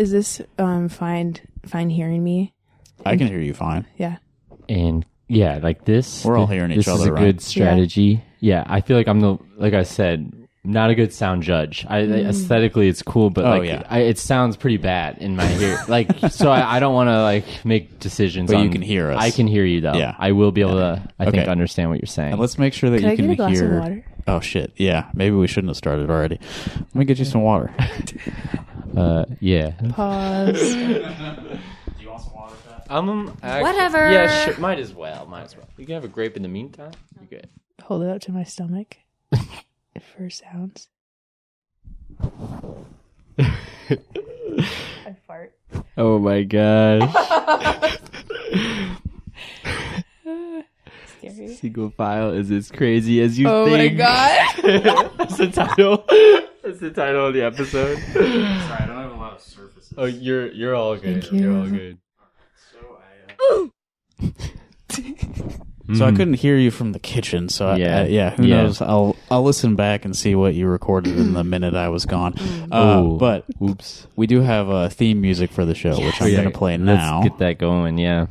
Is this fine hearing me? I can hear you fine. Yeah. And yeah, like this. We're all hearing each other, This is a right? good strategy. Yeah, I feel like like I said, not a good sound judge. Aesthetically, it's cool, but it sounds pretty bad in my ear. Like, so I don't want to like make decisions. But you can hear us. I can hear you though. Yeah, I will be able to. I think understand what you're saying. And let's make sure that you can get a glass hear. of water? Oh shit! Yeah, maybe we shouldn't have started already. Let me get you some water. Yeah. Pause. Do you want some water, Pat? Whatever. Yeah, sure. Might as well. You can have a grape in the meantime. You're good. Hold it up to my stomach for sounds. I fart. Oh my gosh. Scary. Single file is as crazy as you think. Oh my god. That's the title. That's the title of the episode. Sorry, I don't have a lot of surfaces. Oh, you're all good. Thank you. You're all good. So I couldn't hear you from the kitchen. So who knows? I'll listen back and see what you recorded in the minute I was gone. But oops, we do have theme music for the show, which I'm going to play now. Let's get that going. Yeah.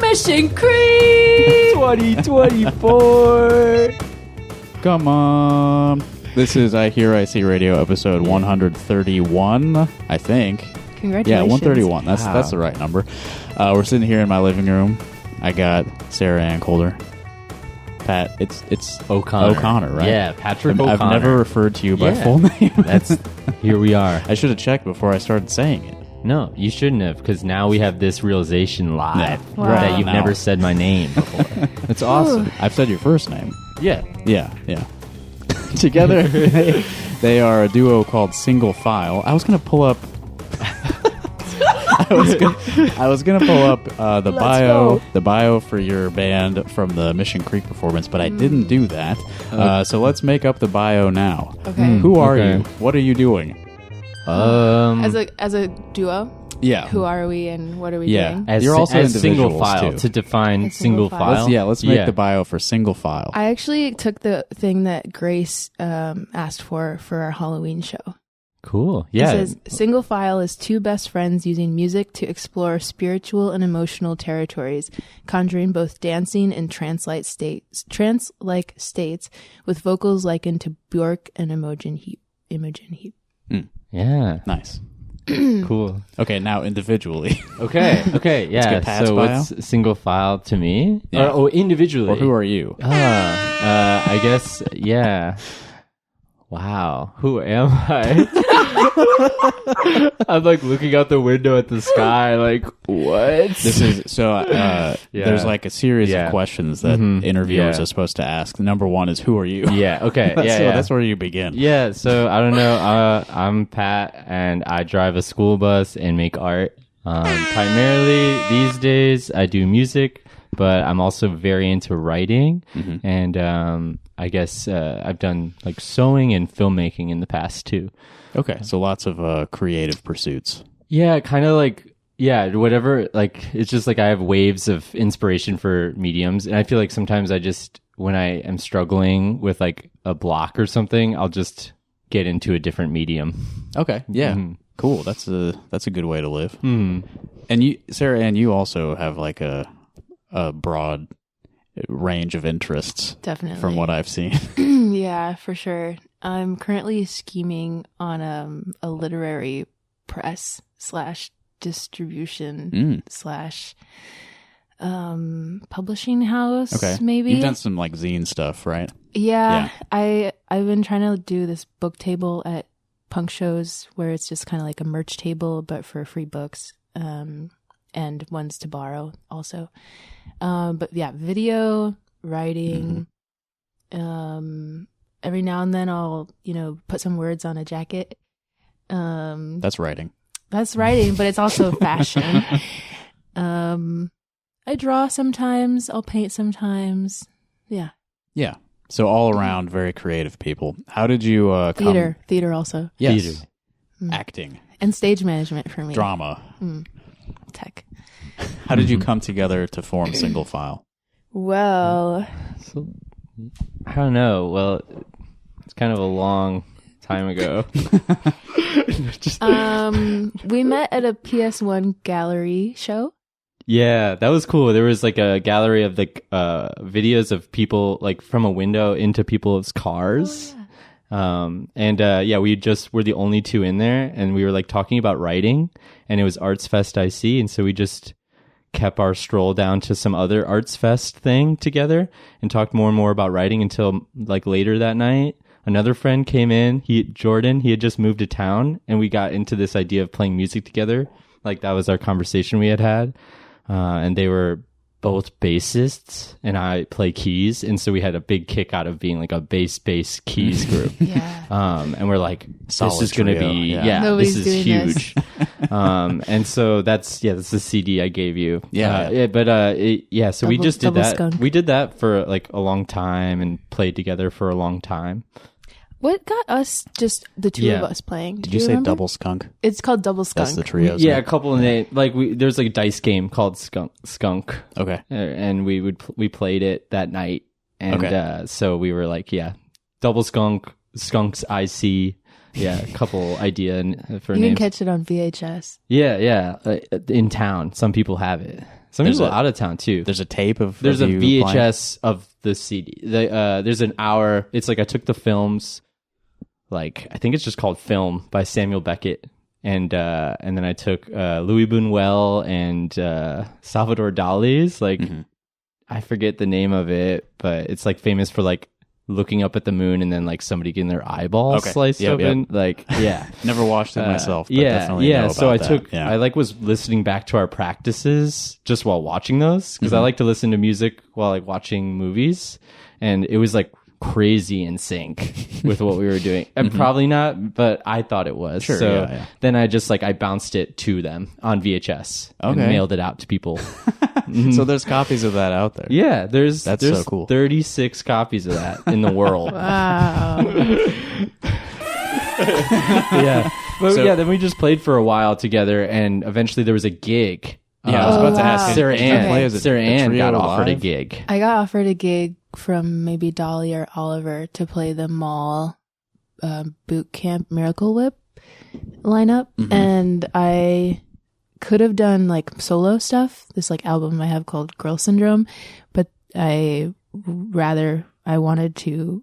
Mission Creep 2024. Come on. This is iHearIC Radio episode 131, I think. Congratulations. Yeah, 131. That's the right number. We're sitting here in my living room. I got Sarah Ann Colder. Pat, it's O'Connor, right? Yeah, Patrick O'Connor. I've never referred to you by full name. Here we are. I should have checked before I started saying it. No, you shouldn't have, because now we have this realization live that you've Now. never said my name before. That's awesome. I've said your first name. Yeah. Yeah. Together, they are a duo called Single File. I was going to pull up... I was gonna pull up the bio for your band from the Mission Creek performance, but I didn't do that. So let's make up the bio now. Okay. Who are you? What are you doing? As a duo? Yeah. Who are we and what are we doing? You're also as single individuals, file too. to define A single single file. file. Let's make the bio for Single File. I actually took the thing that Grace asked for our Halloween show. Cool. Yeah. It says, Single File is two best friends using music to explore spiritual and emotional territories, conjuring both dancing and trance-like states with vocals likened to Bjork and Imogen Heap. Yeah. Nice. Cool. Okay, now individually. Okay. Yeah. Pat's So bio. what's single file to me? Yeah. Or individually. Or who are you? I guess, yeah. Wow. Who am I? I'm like looking out the window at the sky like, what? This is there's like a series of questions that interviewers Yeah. are supposed to ask. Number one is, who are you? Yeah, okay. That's where you begin. Yeah, so I don't know. I'm Pat, and I drive a school bus and make art. Primarily these days, I do music, but I'm also very into writing. And I guess I've done like sewing and filmmaking in the past too. Okay, so lots of creative pursuits. Yeah, kind of like, yeah, whatever. Like, it's just like I have waves of inspiration for mediums. And I feel like sometimes when I am struggling with like a block or something, I'll just get into a different medium. Okay, yeah, cool. That's a good way to live. Mm. And you, Sarah Ann, you also have like a broad range of interests. Definitely. From what I've seen. Yeah, for sure. I'm currently scheming on a literary press / distribution / publishing house. Okay, maybe. You've done some like zine stuff, right? Yeah. I've been trying to do this book table at punk shows where it's just kind of like a merch table, but for free books, and ones to borrow also. But yeah, video, writing, every now and then I'll, put some words on a jacket. That's writing. That's writing, but it's also fashion. I draw sometimes. I'll paint sometimes. Yeah. Yeah. So all around, very creative people. How did you Theater also. Yes. Theater. Acting. And stage management for me. Drama. Tech. How did you come together to form Single File? Well, So, I don't know. Well, it's kind of a long time ago. we met at a PS1 gallery show. Yeah, that was cool. There was like a gallery of like videos of people like from a window into people's cars. Oh, yeah. We just were the only two in there, and we were like talking about writing, and it was Arts Fest IC, and so we just kept our stroll down to some other Arts Fest thing together and talked more and more about writing until like later that night. Another friend came in, Jordan, he had just moved to town, and we got into this idea of playing music together. Like that was our conversation we had. And they were both bassists, and I play keys, and so we had a big kick out of being like a bass keys group. Yeah. And we're like, this Solid is going to trio, be, Nobody's this is doing huge. And so that's the CD I gave you. So we Double- just did double that. skunk. We did that for like a long time and played together for a long time. What got us just the two Yeah. of us playing? Did you say remember? Double Skunk? It's called Double Skunk. That's the trio's Yeah, a name. couple of names. Like there's like a dice game called Skunk. Okay. And we played it that night, and Okay. so we were like, Double Skunks IC, a couple idea for You names. can catch it on VHS. In town, some people have it. Some There's people a- out of town too. There's a tape of There's a of you playing? VHS of the CD. There's an hour. It's like I took the films. Like I think it's just called Film by Samuel Beckett, and then I took Louis Buñuel and Salvador Dali's. Like I forget the name of it, but it's like famous for like looking up at the moon and then like somebody getting their eyeball Okay. sliced Yep, open. Like Never watched it myself, but definitely know So I about that. took, I like was listening back to our practices just while watching those, because I like to listen to music while like watching movies, and it was like crazy in sync with what we were doing. And probably not, but I thought it was. Sure, so yeah. then I just like I bounced it to them on VHS and Okay. mailed it out to people. So there's copies of that out there. Yeah, there's so cool. 36 copies of that in the world. Wow. Yeah. But So- then we just played for a while together, and eventually there was a gig. Yeah, I was about to wow. ask. Sarah did you play Ann. as a Sarah Ann trio got offered a live? gig. I got offered a gig from maybe Dolly or Oliver to play the mall boot camp Miracle Whip lineup, and I could have done like solo stuff, this like album I have called Girl Syndrome, but I wanted to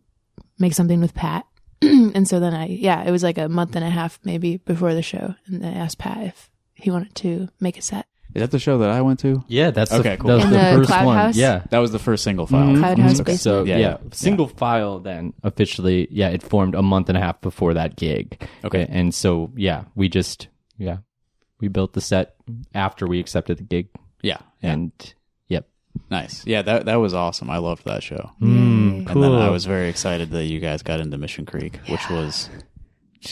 make something with Pat. And so then it was like a month and a half maybe before the show, and I asked Pat if he wanted to make a set. Is that the show that I went to? Yeah, that's Okay, cool. that was In the the first Cloud one. House? Yeah. That was the first Single File. Cloud House Okay. basement. So Yeah. single file then officially, it formed a month and a half before that gig. Okay. And so we just we built the set after we accepted the gig. Yeah. And Nice. Yeah, that was awesome. I loved that show. Yay. And then I was very excited that you guys got into Mission Creek, which was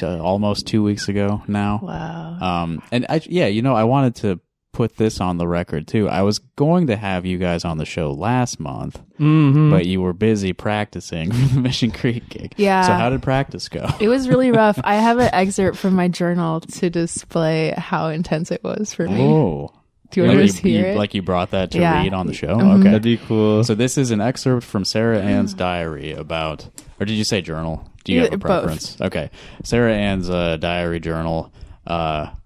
almost 2 weeks ago now. Wow. And I wanted to put this on the record too. I was going to have you guys on the show last month, but you were busy practicing for the Mission Creek gig. Yeah. So how did practice go? It was really rough. I have an excerpt from my journal to display how intense it was for me. Oh. Do you want Like to hear it? like you brought that to Yeah. read on the show? Mhm. that'd Okay. be cool. So this is an excerpt from Sarah Ann's diary about, or did you say journal? Do you have a Both. preference? Okay. Sarah Ann's diary journal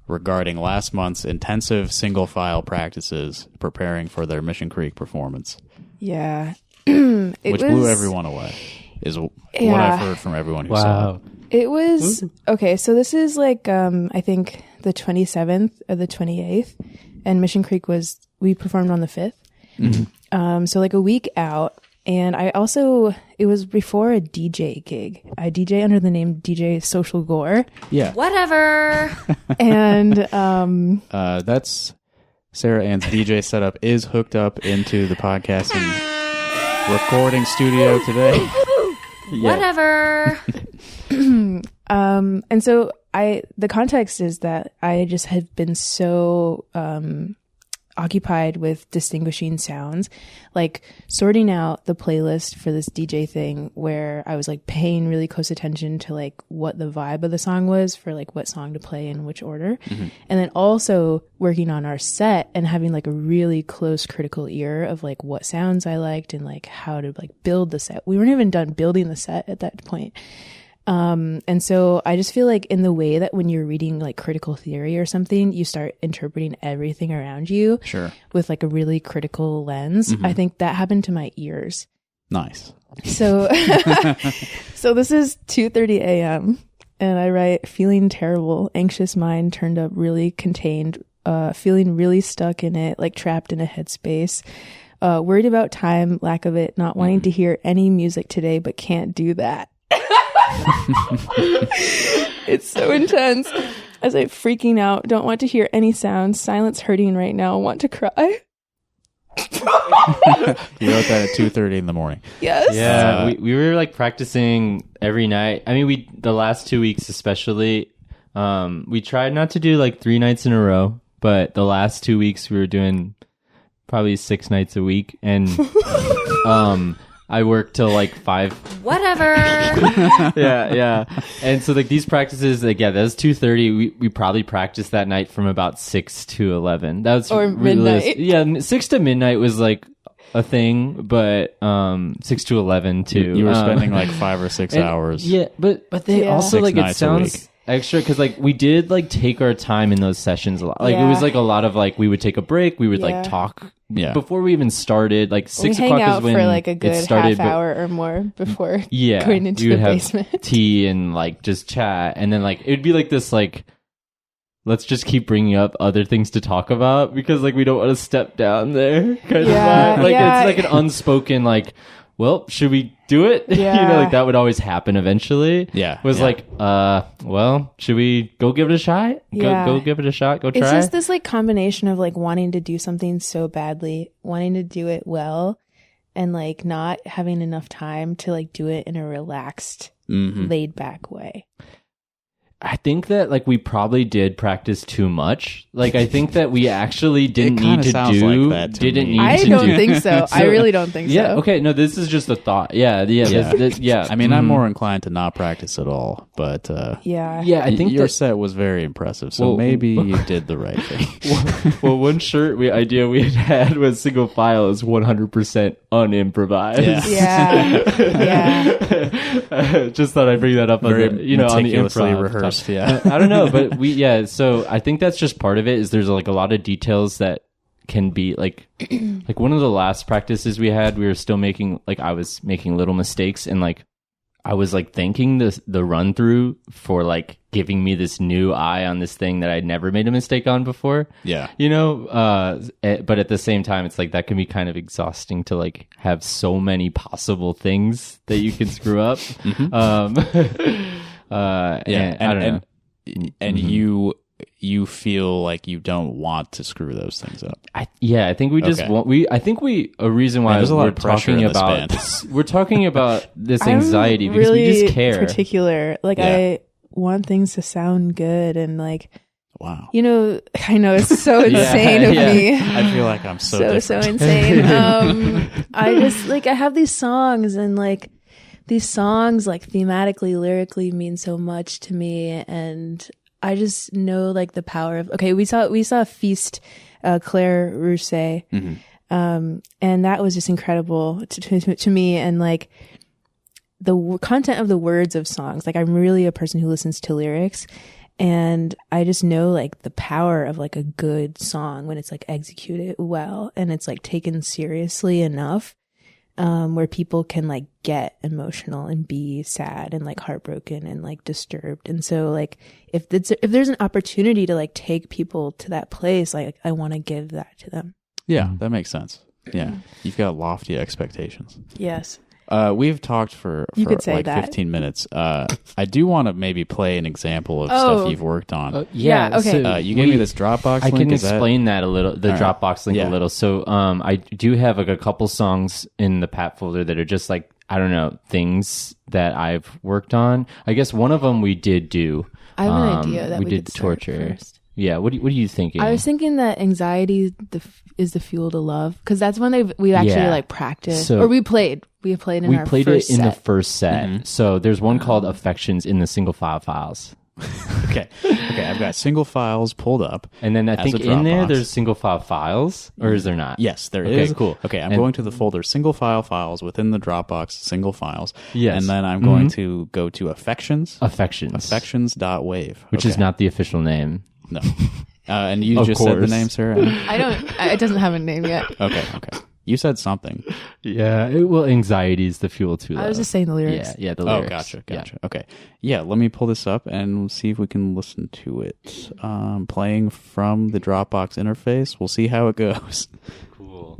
regarding last month's intensive single file practices preparing for their Mission Creek performance, Yeah. which blew everyone away, is what I've heard from everyone who saw it. It was okay. So this is like I think the 27th or the 28th, and Mission Creek we performed on the 5th. So like a week out, and it was before a DJ gig. I DJ under the name DJ Social Gore, Yeah. Whatever. and That's Sarah Ann's DJ setup is hooked up into the podcasting recording studio today. Whatever. and so the context is that I just had been so occupied with distinguishing sounds, like sorting out the playlist for this DJ thing where I was like paying really close attention to like what the vibe of the song was for like what song to play in which order. And then also working on our set and having like a really close critical ear of like what sounds I liked and like how to like build the set. We weren't even done building the set at that point. And so I just feel like in the way that when you're reading like critical theory or something, you start interpreting everything around you with like a really critical lens. I think that happened to my ears. Nice. So, so this is 2:30 a.m. and I write feeling terrible, anxious mind turned up really contained, feeling really stuck in it, like trapped in a headspace, worried about time, lack of it, not wanting to hear any music today, but can't do that. It's so intense. As I'm freaking out, don't want to hear any sounds, silence hurting right now, want to cry. You wrote that at 2:30 in the morning. Yes. Yeah, we were like practicing every night. I mean, the last 2 weeks especially, we tried not to do like 3 nights in a row, but the last 2 weeks we were doing probably 6 nights a week, and I worked till like 5. Whatever. Yeah. And so like these practices, like, yeah, that was 2:30. We probably practiced that night from about 6 to 11. That was or midnight. Yeah, 6 to midnight was like a thing, but 6 to 11 too. You were spending like 5 or 6 hours. Yeah, but they also 6 like, it nights a week. sounds extra because like we did like take our time in those sessions a lot. Like it was like a lot of like we would take a break, we would like talk. Yeah. Before we even started, like 6 we o'clock hang out is when for like a good it started, half hour or more before yeah, going into we the would have basement. tea and like just chat, and then like it'd be like this like, let's just keep bringing up other things to talk about because like we don't want to step down there kind of vibe. Like it's like an unspoken like, well, should we do it? Yeah. You know, like that would always happen eventually. Yeah. Was like, well, should we go give it a shot? Go give it a shot. Go try. It's just this like combination of like wanting to do something so badly, wanting to do it well, and like not having enough time to like do it in a relaxed, laid back way. I think that like we probably did practice too much. Like I think that we actually didn't need to do. Like that to didn't me. need I to don't do. think so. I really don't think Yeah. so. Okay. No, this is just a thought. Yeah. I mean, I'm more inclined to not practice at all, but Yeah. Yeah. I think your set was very impressive, so maybe you did the right thing. Well, one shirt idea we had was single file is 100% unimprovised. Yeah. Just thought I'd bring that up Very on the, on the meticulously improv rehearsed. Yeah. I don't know, but so I think that's just part of it is there's like a lot of details that can be like one of the last practices we had, we were still making, like I was making little mistakes and like I was like thanking the run through for like giving me this new eye on this thing that I'd never made a mistake on before. Yeah. But at the same time, it's like that can be kind of exhausting to like have so many possible things that you can screw up. Yeah. I don't know. And you feel like you don't want to screw those things up. I think we just want a reason why there's a lot we're of pressure talking in this about band. we're talking about this anxiety I'm because really we just care. particular. Like I want things to sound good and like Wow. I know it's so insane of me. I feel like I'm so insane. I just like I have these songs and like these songs like thematically, lyrically mean so much to me, and I just know like the power of. Okay, we saw Feast, Claire Rousset, and that was just incredible to me, and like the content of the words of songs. Like I'm really a person who listens to lyrics, and I just know like the power of like a good song when it's like executed well and it's like taken seriously enough. Where people can like get emotional and be sad and like heartbroken and like disturbed. And so like if there's an opportunity to like take people to that place, like I want to give that to them. Yeah, that makes sense. Yeah. You've got lofty expectations. Yes. We've talked for could say like that. 15 minutes. I do want to maybe play an example of stuff you've worked on. Yeah, okay. So you gave me this Dropbox I link. can Is explain that a little, the Dropbox link a little. So I do have like a couple songs in the Pat folder that are just like, I don't know, things that I've worked on. I guess one of them we did do. I have an idea that we we did could start torture. first. Yeah. What are you thinking? I was thinking that anxiety is the fuel to love, because that's when we actually like practiced, or we played. We played in our first set. We played it in the first set. So there's one called Affections in the single file files. Okay. I've got single files pulled up. And then I think in there, there's single file files, or is there not? Yes, there is. Okay, cool. Okay, I'm going to the folder single file files within the Dropbox single files. Yes. And then I'm going to go to Affections. Affections.wave. Which is not the official name. No. And you just said the name, sir? It doesn't have a name yet. Okay. You said something. Yeah. Anxiety is the fuel to love. I was just saying the lyrics. Yeah, the lyrics. Oh, gotcha. Yeah. Okay. Yeah, let me pull this up and we'll see if we can listen to it. Playing from the Dropbox interface. We'll see how it goes. Cool.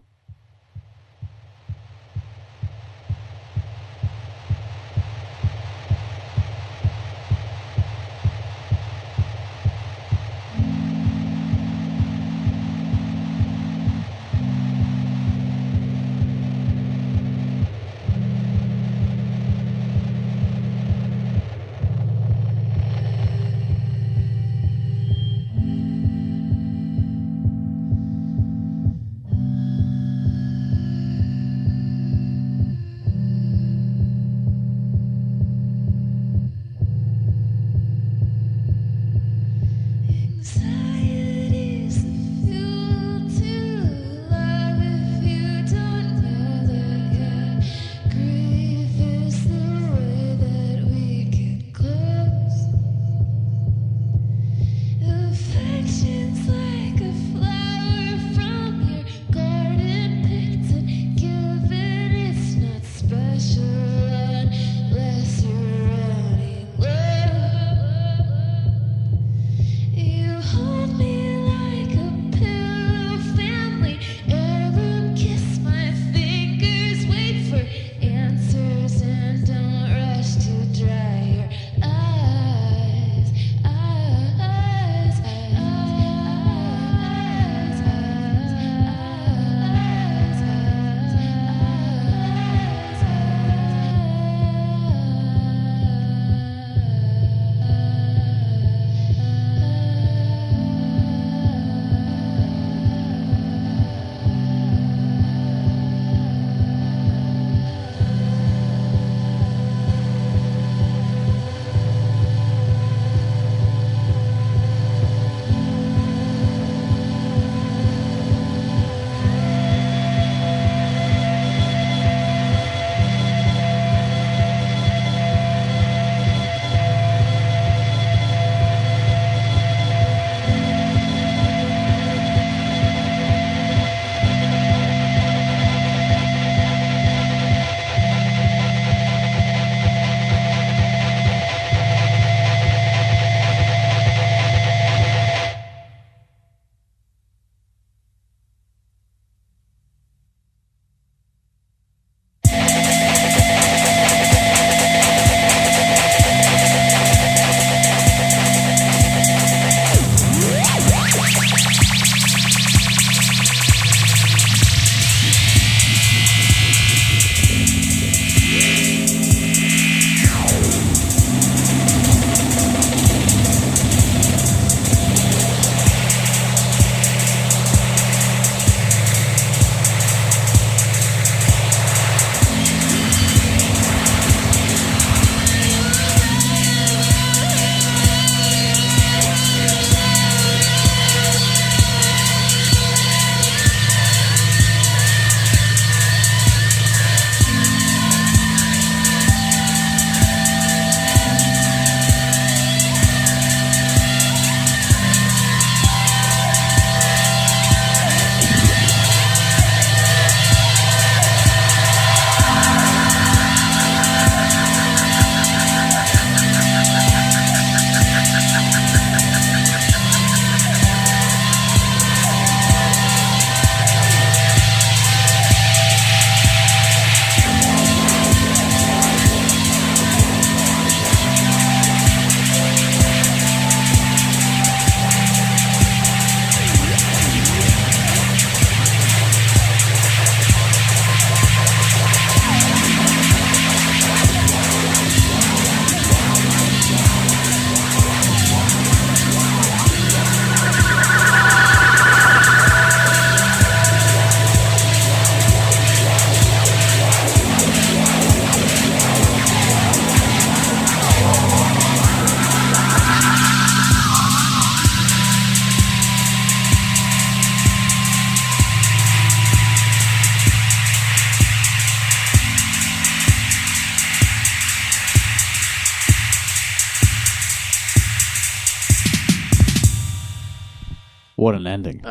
What an ending.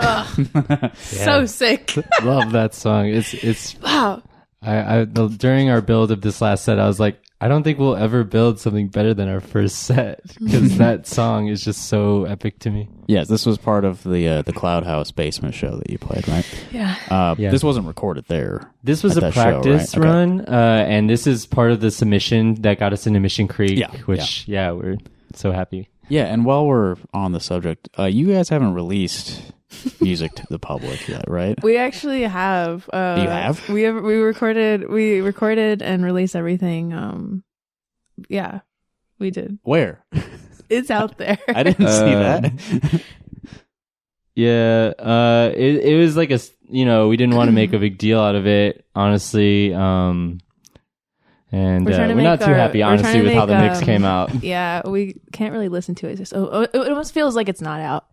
So sick. Love that song. It's Wow. During our build of this last set, I was like, I don't think we'll ever build something better than our first set because that song is just so epic to me. Yes, this was part of the Cloud House basement show that you played, right? Yeah. This wasn't recorded there. This was a practice show, right? run, and this is part of the submission that got us into Mission Creek, which we're so happy. Yeah, and while we're on the subject, you guys haven't released music to the public yet, right? We actually have. You have? We recorded and released everything. Yeah, we did. Where? It's out there. I didn't see that. Yeah, it was like we didn't want to make a big deal out of it, honestly. And we're not too happy, honestly, with how the mix came out. Yeah, we can't really listen to it. It almost feels like it's not out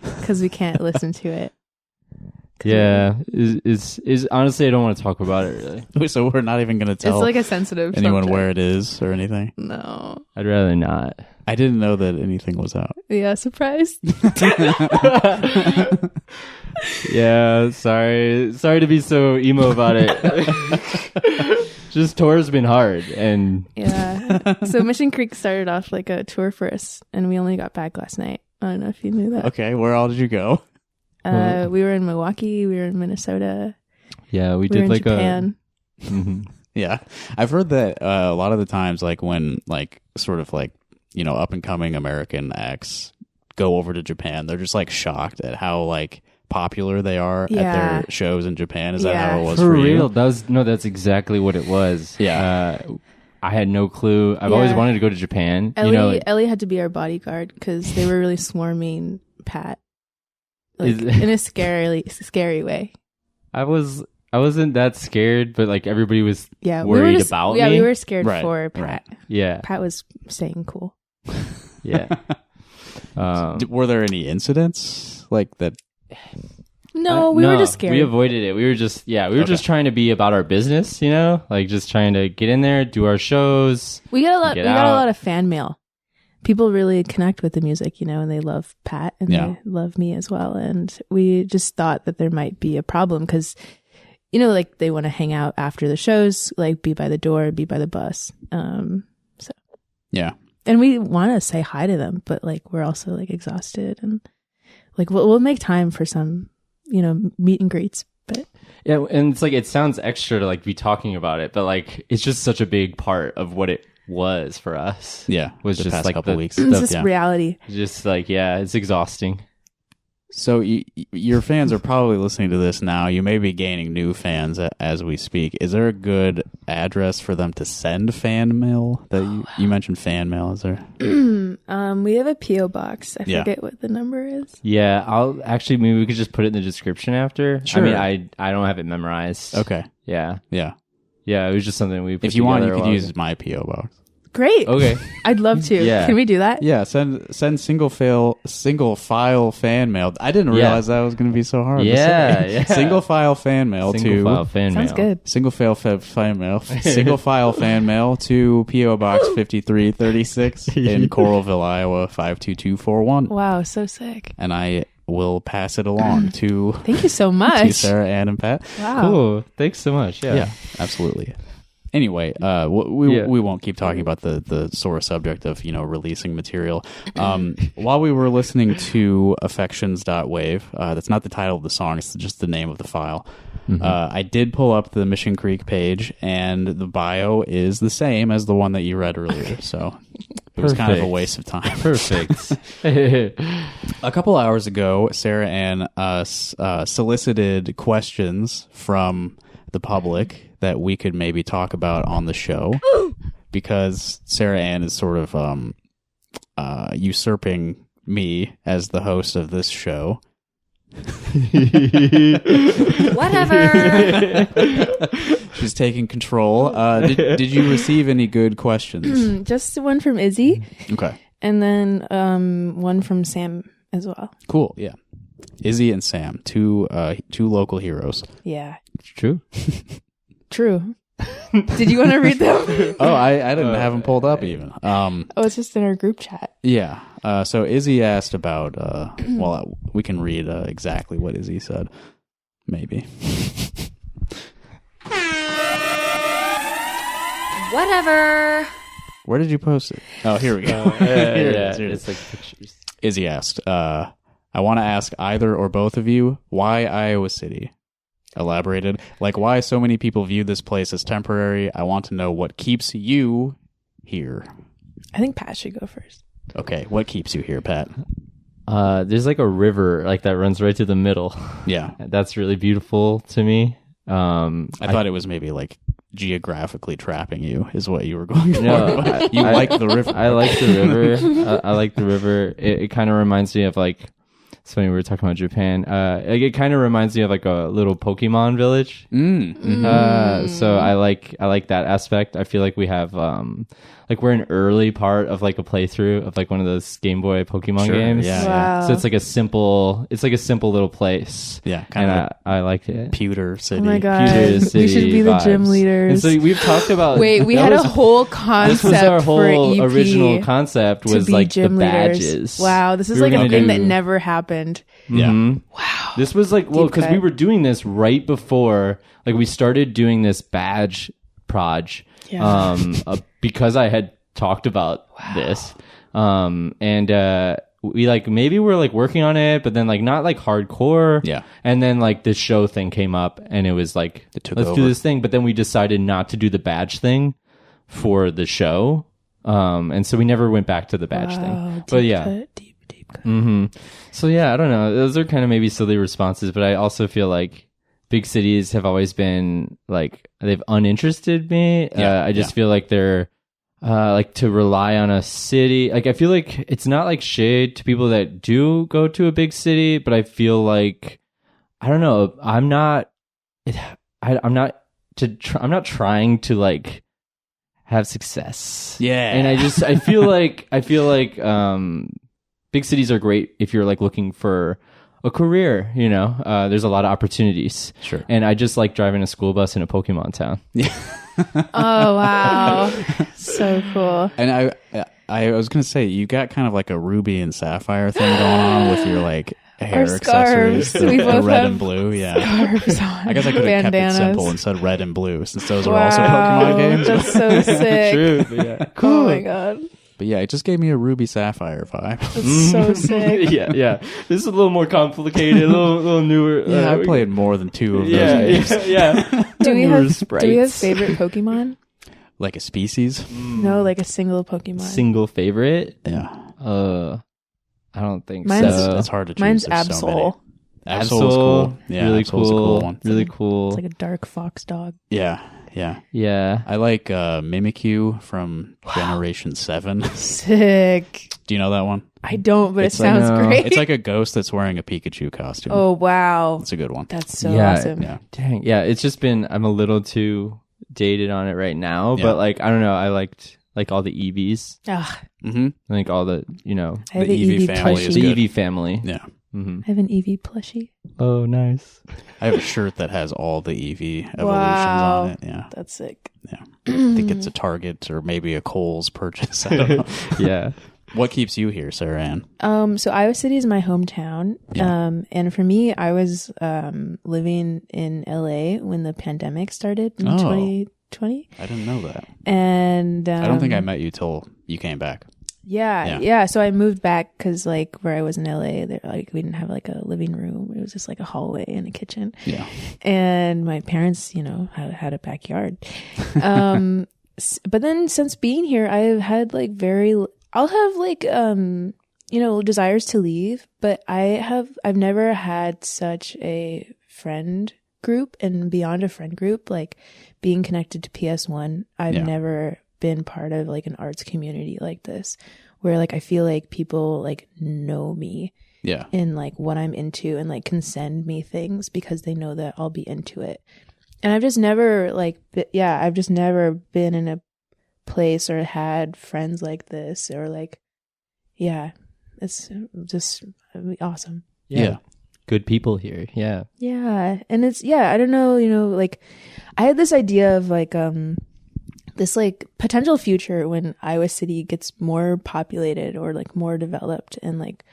because we can't listen to it. Yeah, is honestly, I don't want to talk about it really. So we're not even going to tell it's like a sensitive anyone subject. where it is or anything? No. I'd rather not. I didn't know that anything was out. Yeah, surprised. Yeah, sorry to be so emo about it. Just tour's been hard, and yeah. So Mission Creek started off like a tour for us, and we only got back last night. I don't know if you knew that. Okay, where all did you go? We were in Milwaukee. We were in Minnesota. Yeah, we We did were in like Japan. Yeah, I've heard that a lot of the times, like when like sort of like up and coming American acts go over to Japan, they're just like shocked at how like popular they are at their shows in Japan. Is that how it was for real? you? That's exactly what it was. Yeah. I had no clue. I've always wanted to go to Japan. Ellie had to be our bodyguard because they were really swarming Pat, like, in a scary way. I wasn't that scared, but like everybody was worried about me. Yeah, we were scared Right, for Pat. right. Yeah. Pat was staying cool. Yeah. Were there any incidents like that? No, we were just scared. We avoided it. We were just just trying to be about our business, like just trying to get in there, do our shows. We got a lot of fan mail. People really connect with the music, and they love Pat and they love me as well. And we just thought that there might be a problem because, like they want to hang out after the shows, like be by the door, be by the bus. Yeah. And we want to say hi to them, but like we're also like exhausted and like we'll make time for some, meet and greets. But yeah, and it's like it sounds extra to like be talking about it, but like it's just such a big part of what it was for us. Yeah, was the just past like couple the weeks. it's just reality. Just like it's exhausting. So your fans are probably listening to this now. You may be gaining new fans as we speak. Is there a good address for them to send fan mail? That you mentioned fan mail. Is there? We have a PO box. I forget what the number is. Yeah, maybe we could just put it in the description after. Sure. I mean, I don't have it memorized. Okay. Yeah. Yeah. Yeah, it was just something we put If you want, you together could use my PO box. Great. Okay. I'd love to. Yeah. Can we do that? Yeah, send single file fan mail. I didn't realize that was going to be so hard. Yeah, to say. Single file fan mail Sounds good. Single file fan mail. Single file fan mail to PO Box 5336 in Coralville, Iowa 52241. Wow, so sick. And I will pass it along to Thank you so much. to Sarah, Ann, and Pat. Wow. Cool. Thanks so much. Yeah. Absolutely. Anyway, we won't keep talking about the sore subject of releasing material. While we were listening to Affections.wave, that's not the title of the song; it's just the name of the file. I did pull up the Mission Creek page, and the bio is the same as the one that you read earlier. So it was kind of a waste of time. Perfect. A couple hours ago, Sarah Ann solicited questions from the public that we could maybe talk about on the show because Sarah Ann is sort of usurping me as the host of this show. Whatever. She's taking control. Did you receive any good questions? Just one from Izzy. Okay. And then one from Sam as well. Cool. Yeah. Izzy and Sam, two local heroes. Yeah. True. True. Did you want to read them? Oh, I didn't have them pulled up even. It's just in our group chat. Yeah. So Izzy asked about, well, we can read exactly what Izzy said. Maybe. Whatever. Where did you post it? Oh, here we go. Here it is. Here it is. It's like pictures. Izzy asked, I want to ask either or both of you, why Iowa City? Elaborated. Like, why so many people view this place as temporary. I want to know what keeps you here. I think Pat should go first. Okay, what keeps you here, Pat? There's like a river like that runs right through the middle. Yeah. That's really beautiful to me. I thought it was maybe like geographically trapping you is what you were going for. No, You like the river. I like the river. I like the river. It kind of reminds me of like, it's funny we were talking about Japan. Like it kind of reminds me of like a little Pokemon village. So I like that aspect. I feel like we have like we're an early part of like a playthrough of like one of those Game Boy Pokemon games. Yeah, Wow. So it's like a simple little place. Yeah, kind and of I like it. Pewter City. Oh my god, Pewter City we should be the vibes. gym leaders. And so we've talked about. Wait, we that had was- a whole concept. This was our for whole EP original concept to was be like the gym leaders. badges. Wow, this is We were like a gonna thing that do- never happened. Yeah. Mhm. Wow. This was like, well, Deep because we cut. were doing this right before, like we started doing this badge proj, Yeah. because I had talked about this, and we like maybe we're like working on it, but then like not like hardcore, Yeah. And then like the show thing came up, and it was like, It took let's over. do this thing, but then we decided not to do the badge thing for the show, and so we never went back to the badge Wow, thing. But deep yeah, cut, deep cut. so yeah, I don't know. Those are kind of maybe silly responses, but I also feel like big cities have always been like they've uninterested me. Yeah, I just feel like they're like to rely on a city. Like I feel like it's not like shade to people that do go to a big city, but I feel like I don't know. I'm not trying to like have success. Yeah. And I feel like big cities are great if you're like looking for a career, you know. There's a lot of opportunities. Sure. And I just like driving a school bus in a Pokemon town. Oh wow, so cool. And I was gonna say you got kind of like a ruby and sapphire thing going on with your like hair Our accessories, scarves. We the both red have and blue. Yeah, Scarves on. I guess I could have kept it Bandanas. simple and said red and blue since those are also Wow, Pokemon games. That's so sick. True. But yeah. Oh my god, But yeah, it just gave me a ruby sapphire vibe. that's so sick. yeah. This is a little more complicated, a little newer. Yeah, I played more than two of those Yeah, games. yeah. Do we Newer have sprites. favorite Pokemon? Like a species. No, like a single Pokemon. Single favorite? Yeah, I don't think Mine's- so. that's hard to choose. Mine's There's so many. Absol. Absol's cool. Yeah, really Absol's cool. a cool one. Really cool. It's like a dark fox dog. Yeah, yeah. Yeah. I like Mimikyu from Generation 7. Sick. Do you know that one? I don't, but It's it sounds like, great. It's like a ghost that's wearing a Pikachu costume. Oh wow, It's a good one. that's so Yeah. awesome. Yeah. Dang. Yeah. It's just been, I'm a little too dated on it right now, Yeah. but like, I don't know. I liked like all the EVs. Ugh, Mm-hmm. I think all the, you know, I have The an Eevee Eevee family is plushie. good. the EV family. Yeah. Mm-hmm. I have an Eevee plushie. Oh, nice. I have a shirt that has all the EV evolutions Wow. on it. Yeah. That's sick. Yeah. I think it's a Target or maybe a Kohl's purchase. I don't know. Yeah. What keeps you here, Sarah Ann? So Iowa City is my hometown. Yeah. And for me, I was living in LA when the pandemic started in Oh. 2020. I didn't know that. And I don't think I met you till you came back. Yeah. So I moved back because like where I was in LA, there like we didn't have like a living room. It was just like a hallway and a kitchen. Yeah. And my parents, you know, had a backyard. But then since being here, I've had like I'll have like you know, desires to leave, but I've never had such a friend group, and beyond a friend group, like being connected to PS1, I've Yeah. never been part of like an arts community like this, where like I feel like people like know me Yeah. and like what I'm into and like can send me things because they know that I'll be into it. And I've just never I've just never been in a place or had friends like this, or like, yeah, it's just awesome. Yeah. good people here. Yeah. Yeah. And it's, I don't know, like I had this idea of like, this like potential future when Iowa City gets more populated or like more developed and like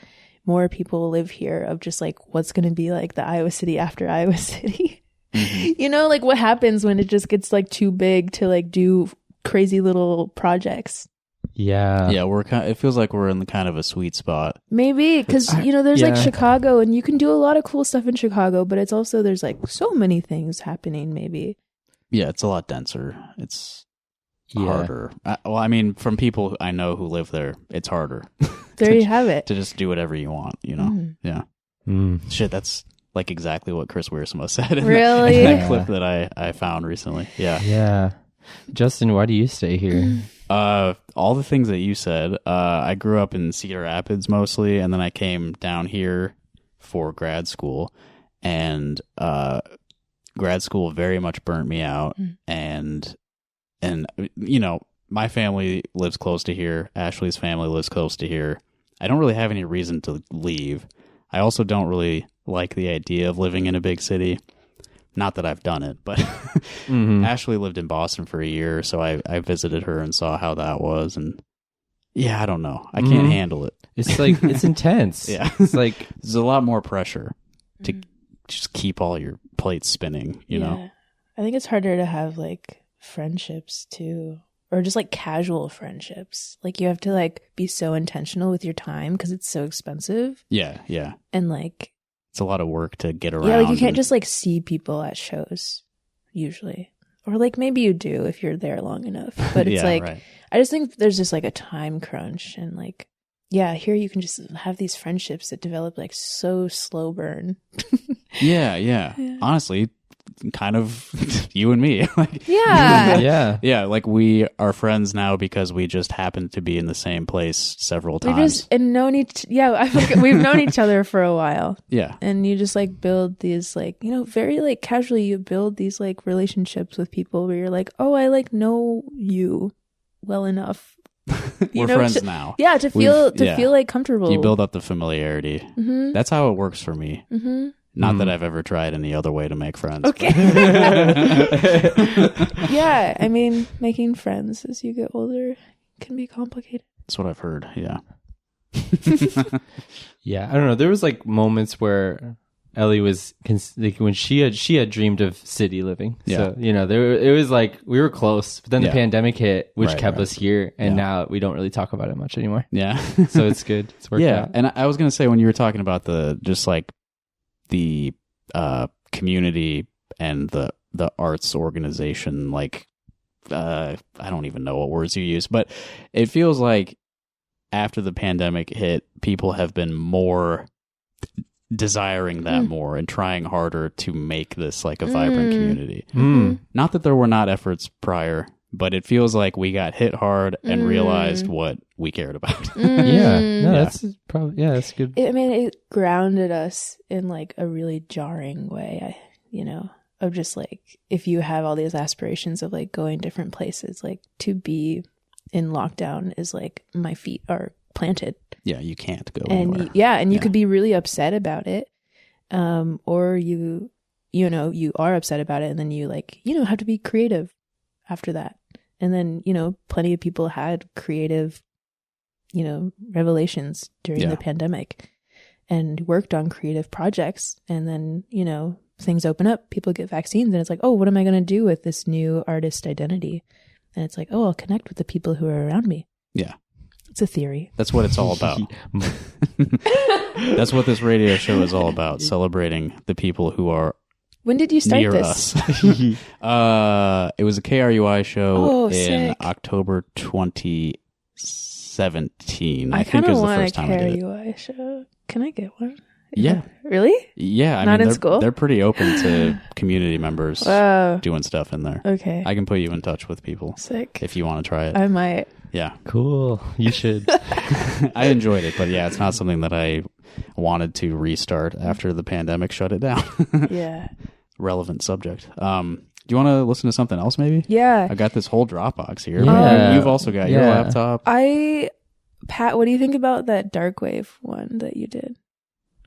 more people live here, of just like what's going to be like the Iowa City after Iowa City. Like what happens when it just gets like too big to like do crazy little projects. Yeah. It feels like we're in the kind of a sweet spot. Maybe because there's like Chicago, and you can do a lot of cool stuff in Chicago, but it's also there's like so many things happening. Maybe. Yeah, it's a lot denser. It's harder. I mean, from people I know who live there, it's harder. There you have it. To just do whatever you want, Yeah. Shit, that's like exactly what Chris Wiersma said in that clip that I found recently. Yeah. Justin, why do you stay here? All the things that you said. I grew up in Cedar Rapids mostly, and then I came down here for grad school, and grad school very much burnt me out. And my family lives close to here. Ashley's family lives close to here. I don't really have any reason to leave. I also don't really like the idea of living in a big city. Not that I've done it, but Ashley lived in Boston for a year, so I visited her and saw how that was. And yeah, I don't know. I can't handle it. It's like, it's intense. Yeah. It's like, there's a lot more pressure to just keep all your plates spinning, you know? I think it's harder to have like friendships too, or just like casual friendships. Like you have to like be so intentional with your time because it's so expensive. Yeah. And like it's a lot of work to get around. Yeah, like you can't just like see people at shows usually. Or like maybe you do if you're there long enough. But it's right. I just think there's just like a time crunch, and like here you can just have these friendships that develop like so slow burn. Yeah. Honestly, kind of you and me. Like, yeah. Like we are friends now because we just happened to be in the same place several times. We've known each other for a while. Yeah. And you just like build these like, very like casually you build these like relationships with people where you're like, oh, I like know you well enough. We're friends now. Yeah, to feel like comfortable. You build up the familiarity. Mm-hmm. That's how it works for me. Mm-hmm. Not that I've ever tried any other way to make friends. Okay. Yeah, I mean, making friends as you get older can be complicated. That's what I've heard, yeah. Yeah, I don't know. There was like moments where Ellie was, like when she had dreamed of city living. Yeah. So, it was like we were close, but then the pandemic hit, which kept us here. And now we don't really talk about it much anymore. Yeah. So it's good. It's worked out. And I was going to say, when you were talking about the community and the arts organization, like I don't even know what words you use, but it feels like after the pandemic hit, people have been more desiring that more and trying harder to make this like a vibrant community. Not that there were not efforts prior, but it feels like we got hit hard and realized what we cared about. That's probably, that's good. It grounded us in like a really jarring way, of just like, if you have all these aspirations of like going different places, like to be in lockdown is like my feet are planted. Yeah, you can't go anywhere. And you could be really upset about it. Or you are upset about it, and then you like, have to be creative after that. And then, plenty of people had creative, revelations during the pandemic and worked on creative projects. And then, things open up, people get vaccines, and it's like, oh, what am I going to do with this new artist identity? And it's like, oh, I'll connect with the people who are around me. Yeah. It's a theory. That's what it's all about. That's what this radio show is all about, celebrating the people who are When did you start near this? us. It was a KRUI show in sick. October 2017. I think kind it of was the want a first time I did it. KRUI show. Can I get one? Yeah. Really? Yeah. Not in they're, school? They're pretty open to community members doing stuff in there. Okay. I can put you in touch with people. Sick. If you want to try it. I might. Yeah. Cool. You should. I enjoyed it, but yeah, it's not something that I wanted to restart after the pandemic shut it down. Yeah. Relevant subject. Do you want to listen to something else maybe? Yeah. I got this whole Dropbox here. Yeah. You've also got your laptop. Pat, what do you think about that dark wave one that you did?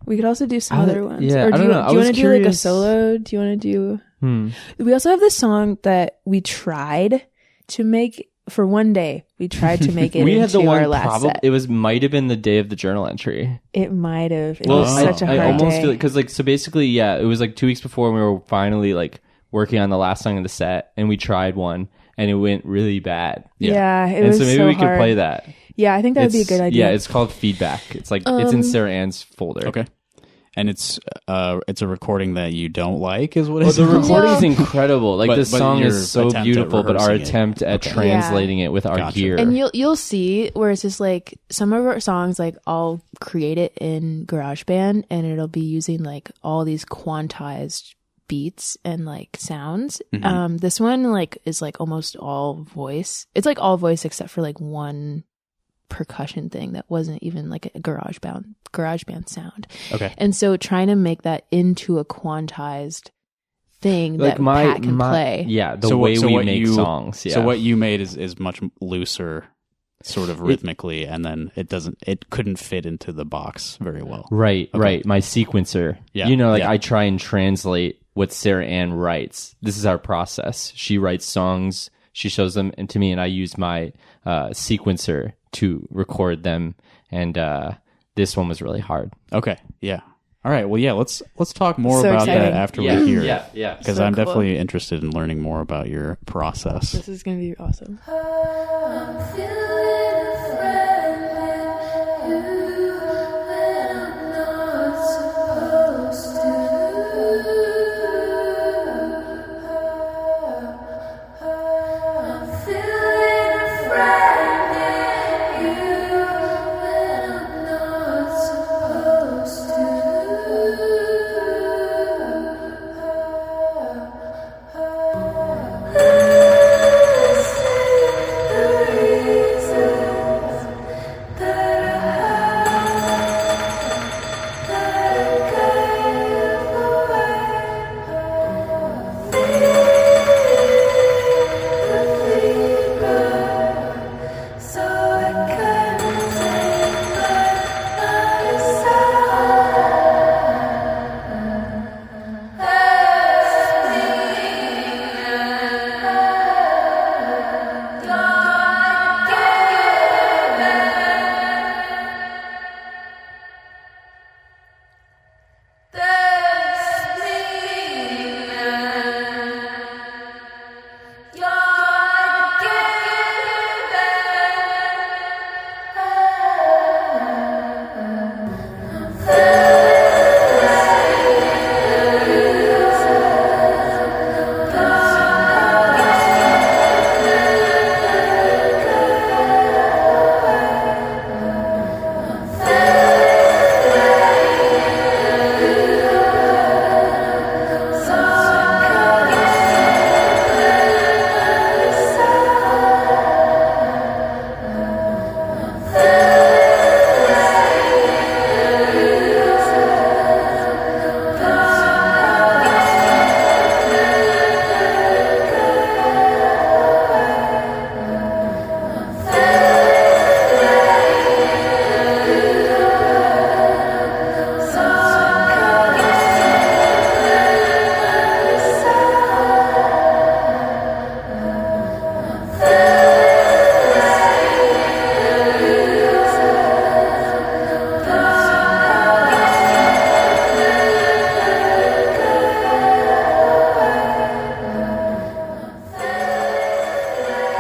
We could also do some other ones. Yeah, or I don't know. Do you want to do like a curious. solo? Do you want to do... We also have this song that we tried to make for one day. We tried to make it We into had the one our last set. It might have been the day of the journal entry. It might have. It was such a hard I almost day. feel because like so basically it was like 2 weeks before we were finally like working on the last song of the set, and we tried one and it went really bad. Yeah, it and was so maybe so we hard. could play that. Yeah, I think that would be a good idea. Yeah, it's called Feedback. It's like it's in Sarah Ann's folder. Okay. And it's a recording that you don't like, is what Well, it's the recording is incredible. Like the song your is so attempt at beautiful, but our rehearsing it. attempt at Okay. translating it with our Gotcha. gear. And you'll see where it's just like some of our songs, like I'll create it in GarageBand and it'll be using like all these quantized beats and like sounds. This one like is like almost all voice. It's like all voice except for like one percussion thing that wasn't even like a GarageBand sound. Okay. And so trying to make that into a quantized thing like that Pat can play. Yeah, the So way what- so we what make you- songs. Yeah. So what you made is much looser, sort of rhythmically, and then it couldn't fit into the box very well. Right. My sequencer. Yeah, You know, like yeah. I try and translate what Sarah Ann writes. This is our process. She writes songs, she shows them to me, and I use my sequencer to record them. And this one was really hard. Okay. Yeah. All right. Well, yeah. Let's talk more So about exciting. that after Yeah. we hear Yeah. it. Yeah. Because So I'm cool. definitely interested in learning more about your process. This is going to be awesome.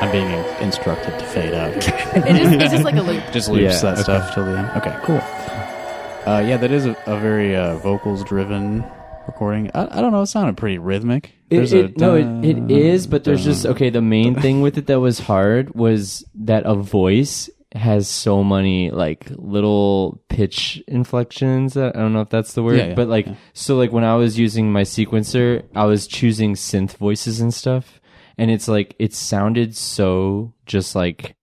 I'm being instructed to fade out. It's just like a loop. Just loops Yeah, that okay. stuff till the end. Okay, cool. Yeah, that is a very vocals-driven recording. I don't know. It sounded pretty rhythmic. It is, but there's just the main thing with it that was hard was that a voice has so many like little pitch inflections. I don't know if that's the word, Yeah, but like yeah. so like when I was using my sequencer, I was choosing synth voices and stuff, and it's like it sounded so just like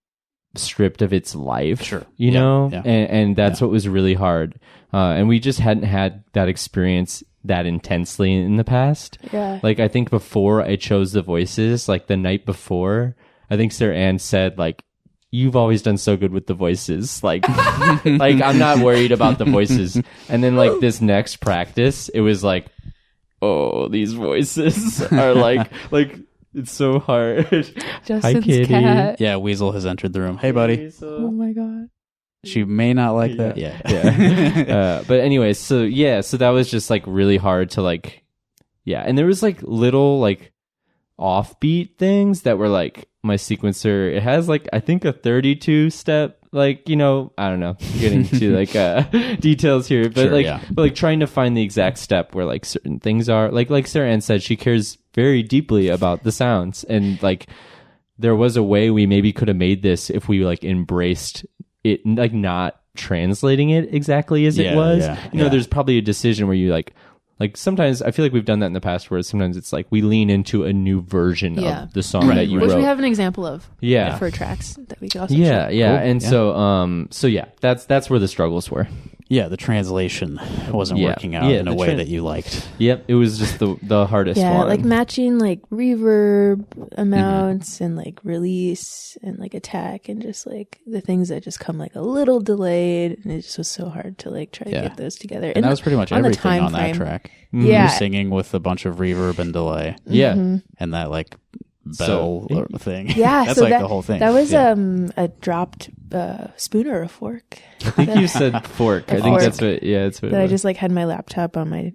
stripped of its life. Sure. You Yeah, know, yeah. and that's what was really hard. And we just hadn't had that experience that intensely in the past. Yeah. Like I think before I chose the voices, like the night before, I think Sarah Ann said like, you've always done so good with the voices. Like, like I'm not worried about the voices. And then like this next practice, it was like, oh, these voices are like it's so hard. Justin's Kitty. cat. Yeah, Weasel has entered the room. Hey, buddy. Oh my god. She may not like that. Yeah. But anyway, so that was just like really hard to like, and there was like little like offbeat things that were like my sequencer. It has like, I think a 32 step, like, you know, I don't know, getting to like details here, but Sure, but like trying to find the exact step where like certain things are like Sarah Ann said, she cares very deeply about the sounds, and like there was a way we maybe could have made this if we like embraced it, like not translating it exactly as it was. You know, there's probably a decision where you like sometimes I feel like we've done that in the past where sometimes it's like we lean into a new version of the song that you Which wrote. we have an example of for tracks that we could also show. And so that's where the struggles were. Yeah, the translation wasn't working out in a way that you liked. Yep, it was just the hardest one. Yeah, like matching like reverb amounts and like release and like attack and just like the things that just come like a little delayed, and it just was so hard to like try to get those together. And that was pretty much everything on that track. Yeah. You're singing with a bunch of reverb and delay. Yeah. And that like bell thing. Yeah, that's so like that, the whole thing. That was a dropped spoon or a fork. I think you said fork. I think that's what. Yeah, that's what. That I just like had my laptop on my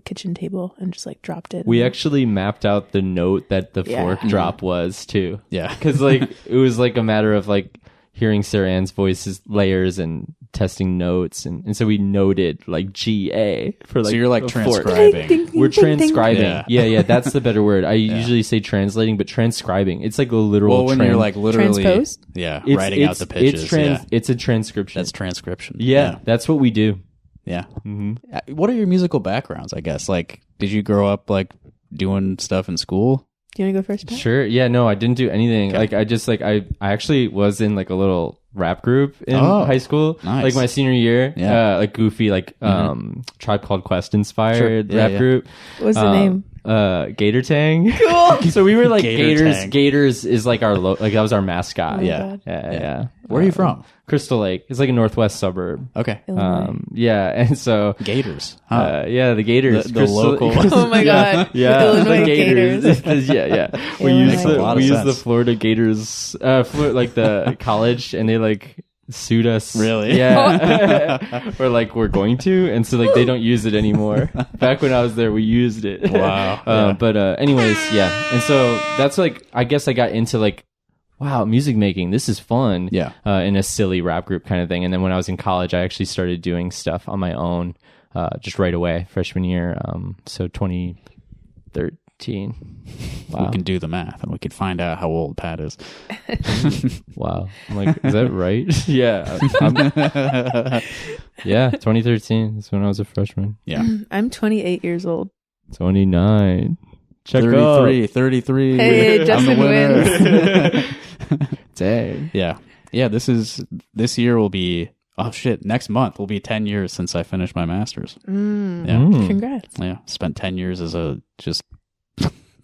kitchen table and just like dropped it. We actually mapped out the note that the fork drop was too. Yeah, because like it was like a matter of like hearing Sarah Ann's voices layers and testing notes, and so we noted like GA for like. So you're like transcribing. We're transcribing. Yeah, that's the better word. I usually say translating, but transcribing. It's like a literal. Well, when you're like literally transposed? writing out the pitches. It's a transcription. That's transcription. Yeah, that's what we do. Yeah. Mm-hmm. What are your musical backgrounds? I guess like, did you grow up like doing stuff in school? Do you want to go first, Pat? Sure. Yeah, no, I didn't do anything. Okay. Like I just like I actually was in like a little rap group in high school. Nice. Like my senior year. Yeah. Like goofy, like Tribe Called Quest inspired rap group. What's the name? Gator Tang. Cool. So we were like Gators. Tang. Gators is like our like that was our mascot. Oh yeah. Where are you from? Crystal Lake. It's like a northwest suburb. Okay. And so Gators. The Gators. The local. Oh my god. Yeah. Illinois Gators. yeah. We use the Florida Gators, like the college, and they like sued us. Really? Yeah. Or like we're going to, and so like they don't use it anymore. Back when I was there, we used it. Wow. But anyways, and so that's like I guess I got into like, wow, music making, this is fun. Yeah. In a silly rap group kind of thing. And then when I was in college, I actually started doing stuff on my own, just right away, freshman year. So 2013. Wow. We can do the math and we could find out how old Pat is. Wow. I'm like, is that right? Yeah. 2013. That's when I was a freshman. Yeah. I'm 28 years old. 29. Check 33. Hey, Justin wins. Dang. Yeah. This year will be, next month will be 10 years since I finished my master's. Congrats. Yeah. Spent 10 years as a just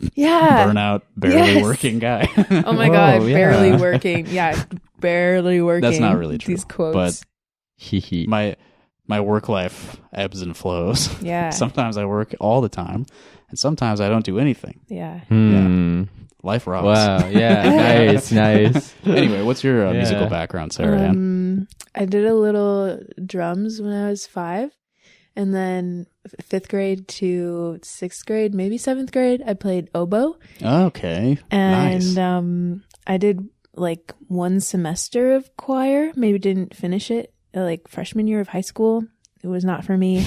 burnout, barely working guy. Oh my god, barely working. Yeah, barely working. That's not really true. These quotes. But my work life ebbs and flows. Yeah. Sometimes I work all the time, and sometimes I don't do anything. Yeah. Life rocks. Wow. Yeah. Nice. Anyway, what's your musical background, Sarah? I did a little drums when I was 5. And then 5th grade to 6th grade, maybe 7th grade, I played oboe. Okay. And nice. I did like 1 semester of choir, maybe didn't finish it, like freshman year of high school. It was not for me.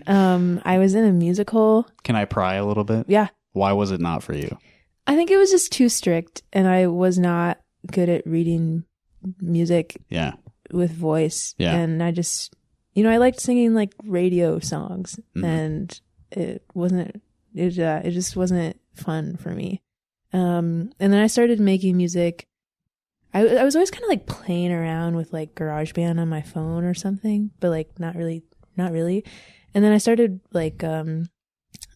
I was in a musical. Can I pry a little bit? Yeah. Why was it not for you? I think it was just too strict, and I was not good at reading music with voice. Yeah. And I just... I liked singing like radio songs, and it just wasn't fun for me. And then I started making music. I was always kind of like playing around with like GarageBand on my phone or something, but like not really. And then I started like, I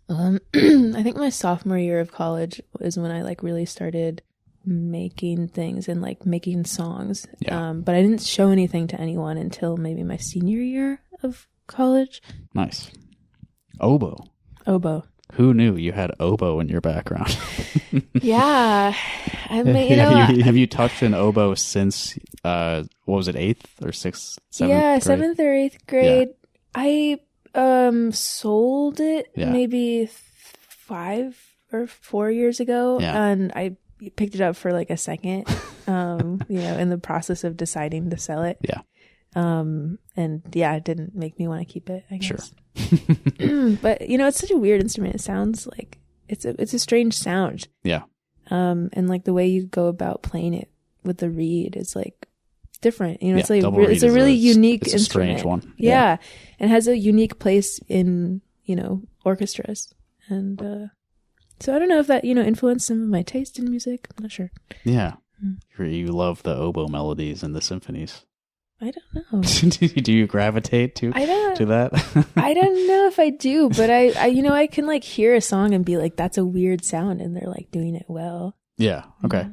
think my sophomore year of college is when I like really started making things and like making songs. Yeah. But I didn't show anything to anyone until maybe my senior year of college. Nice. Oboe. Who knew you had oboe in your background? Yeah. I mean, have you touched an oboe since, what was it, 8th or 6th, 7th yeah, grade? 7th or 8th grade. Yeah. I sold it maybe 5 or 4 years ago. Yeah. And I picked it up for like a second, in the process of deciding to sell it. Yeah. And yeah, it didn't make me want to keep it, I guess. Sure. But it's such a weird instrument. It sounds like it's a strange sound. Yeah. And like the way you go about playing it with the reed is like different. It's like double reed it's a is really unique it's a instrument. strange one. Yeah. And has a unique place in, orchestras. And so I don't know if that, influenced some of my taste in music. I'm not sure. Yeah. You love the oboe melodies and the symphonies. I don't know. Do you gravitate to that? I don't know if I do, but I can like hear a song and be like, that's a weird sound, and they're like doing it well. Yeah. Okay.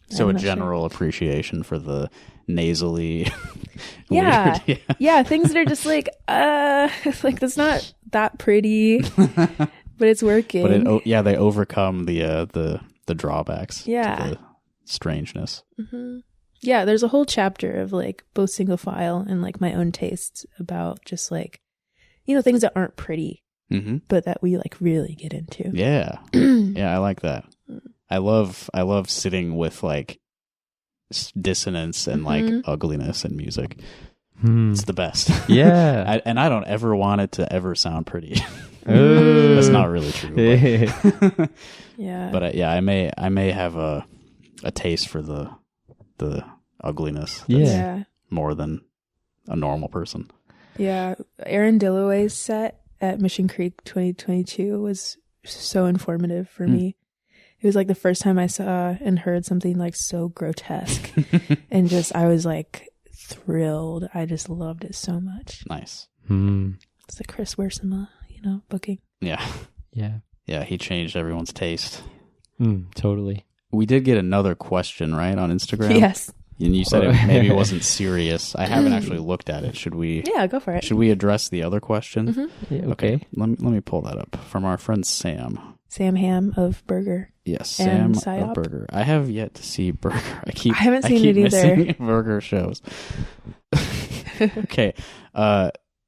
So I'm a not general appreciation for the nasally. Yeah. weird, Yeah. Things that are just like, like that's not that pretty, but it's working. But they overcome the drawbacks. Yeah. To the strangeness. Mm-hmm. Yeah, there's a whole chapter of like both single file and like my own tastes about just like, things that aren't pretty, but that we like really get into. Yeah. Yeah, I like that. I love sitting with like dissonance and like ugliness in music. It's the best. Yeah. And I don't ever want it to ever sound pretty. Ooh. That's not really true. But, Yeah. but I may have a taste for the ugliness. Yeah. More than a normal person. Yeah. Aaron Dilloway's set at Mission Creek 2022 was so informative for me. It was like the first time I saw and heard something like so grotesque. And just, I was like thrilled. I just loved it so much. Nice. It's the Chris Wersima, booking. Yeah. Yeah. Yeah, he changed everyone's taste. Totally. We did get another question, right, on Instagram? Yes. And you said it maybe wasn't serious. I haven't actually looked at it. Should we? Yeah, go for it. Should we address the other question? Yeah, Okay. Let me pull that up from our friend Sam. Sam Ham of Burger. Yes, Sam And of Psyop. Burger. I have yet to see Burger. I haven't seen keep it either. missing Burger shows. Okay.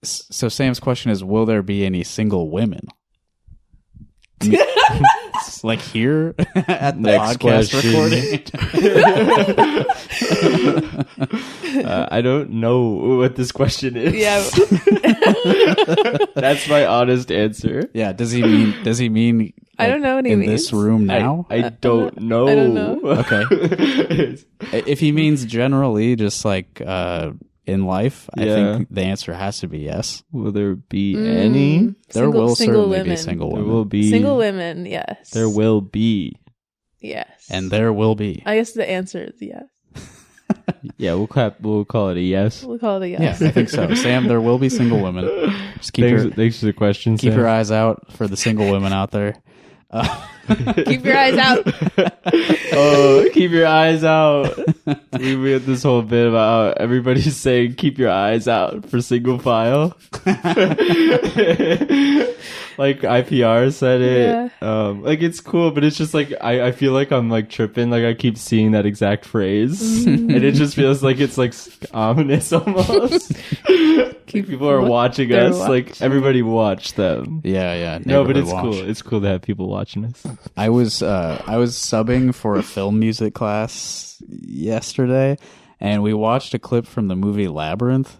So Sam's question is: will there be any single women? Like here at the Next podcast recording. I don't know what this question is. Yeah. That's my honest answer. Yeah. Does he mean? I don't know what he in means. this room now. I don't know. I don't know. Okay. If he means generally, just like in life, I think the answer has to be yes. Will there be any? There will single certainly women. be single There women. will be. Single women, yes. There will be. Yes. And there will be. I guess the answer is yes. Yeah, we'll call it a yes. We'll call it a Yeah, yes. I think so. Sam, there will be single women. Just Thanks for the question. keep Sam. your eyes out for the single women out there. Keep your eyes out. Oh, keep your eyes out. We had this whole bit about how everybody's saying keep your eyes out for single file. Like IPR said it. Yeah. Like it's cool, but it's just like I feel like I'm like tripping. Like I keep seeing that exact phrase, and it just feels like it's like ominous almost. People are watching us. Like everybody watch them. Yeah. No, but it's Neighborhood watch. cool. It's cool to have people watching us. I was subbing for a film music class yesterday, and we watched a clip from the movie Labyrinth,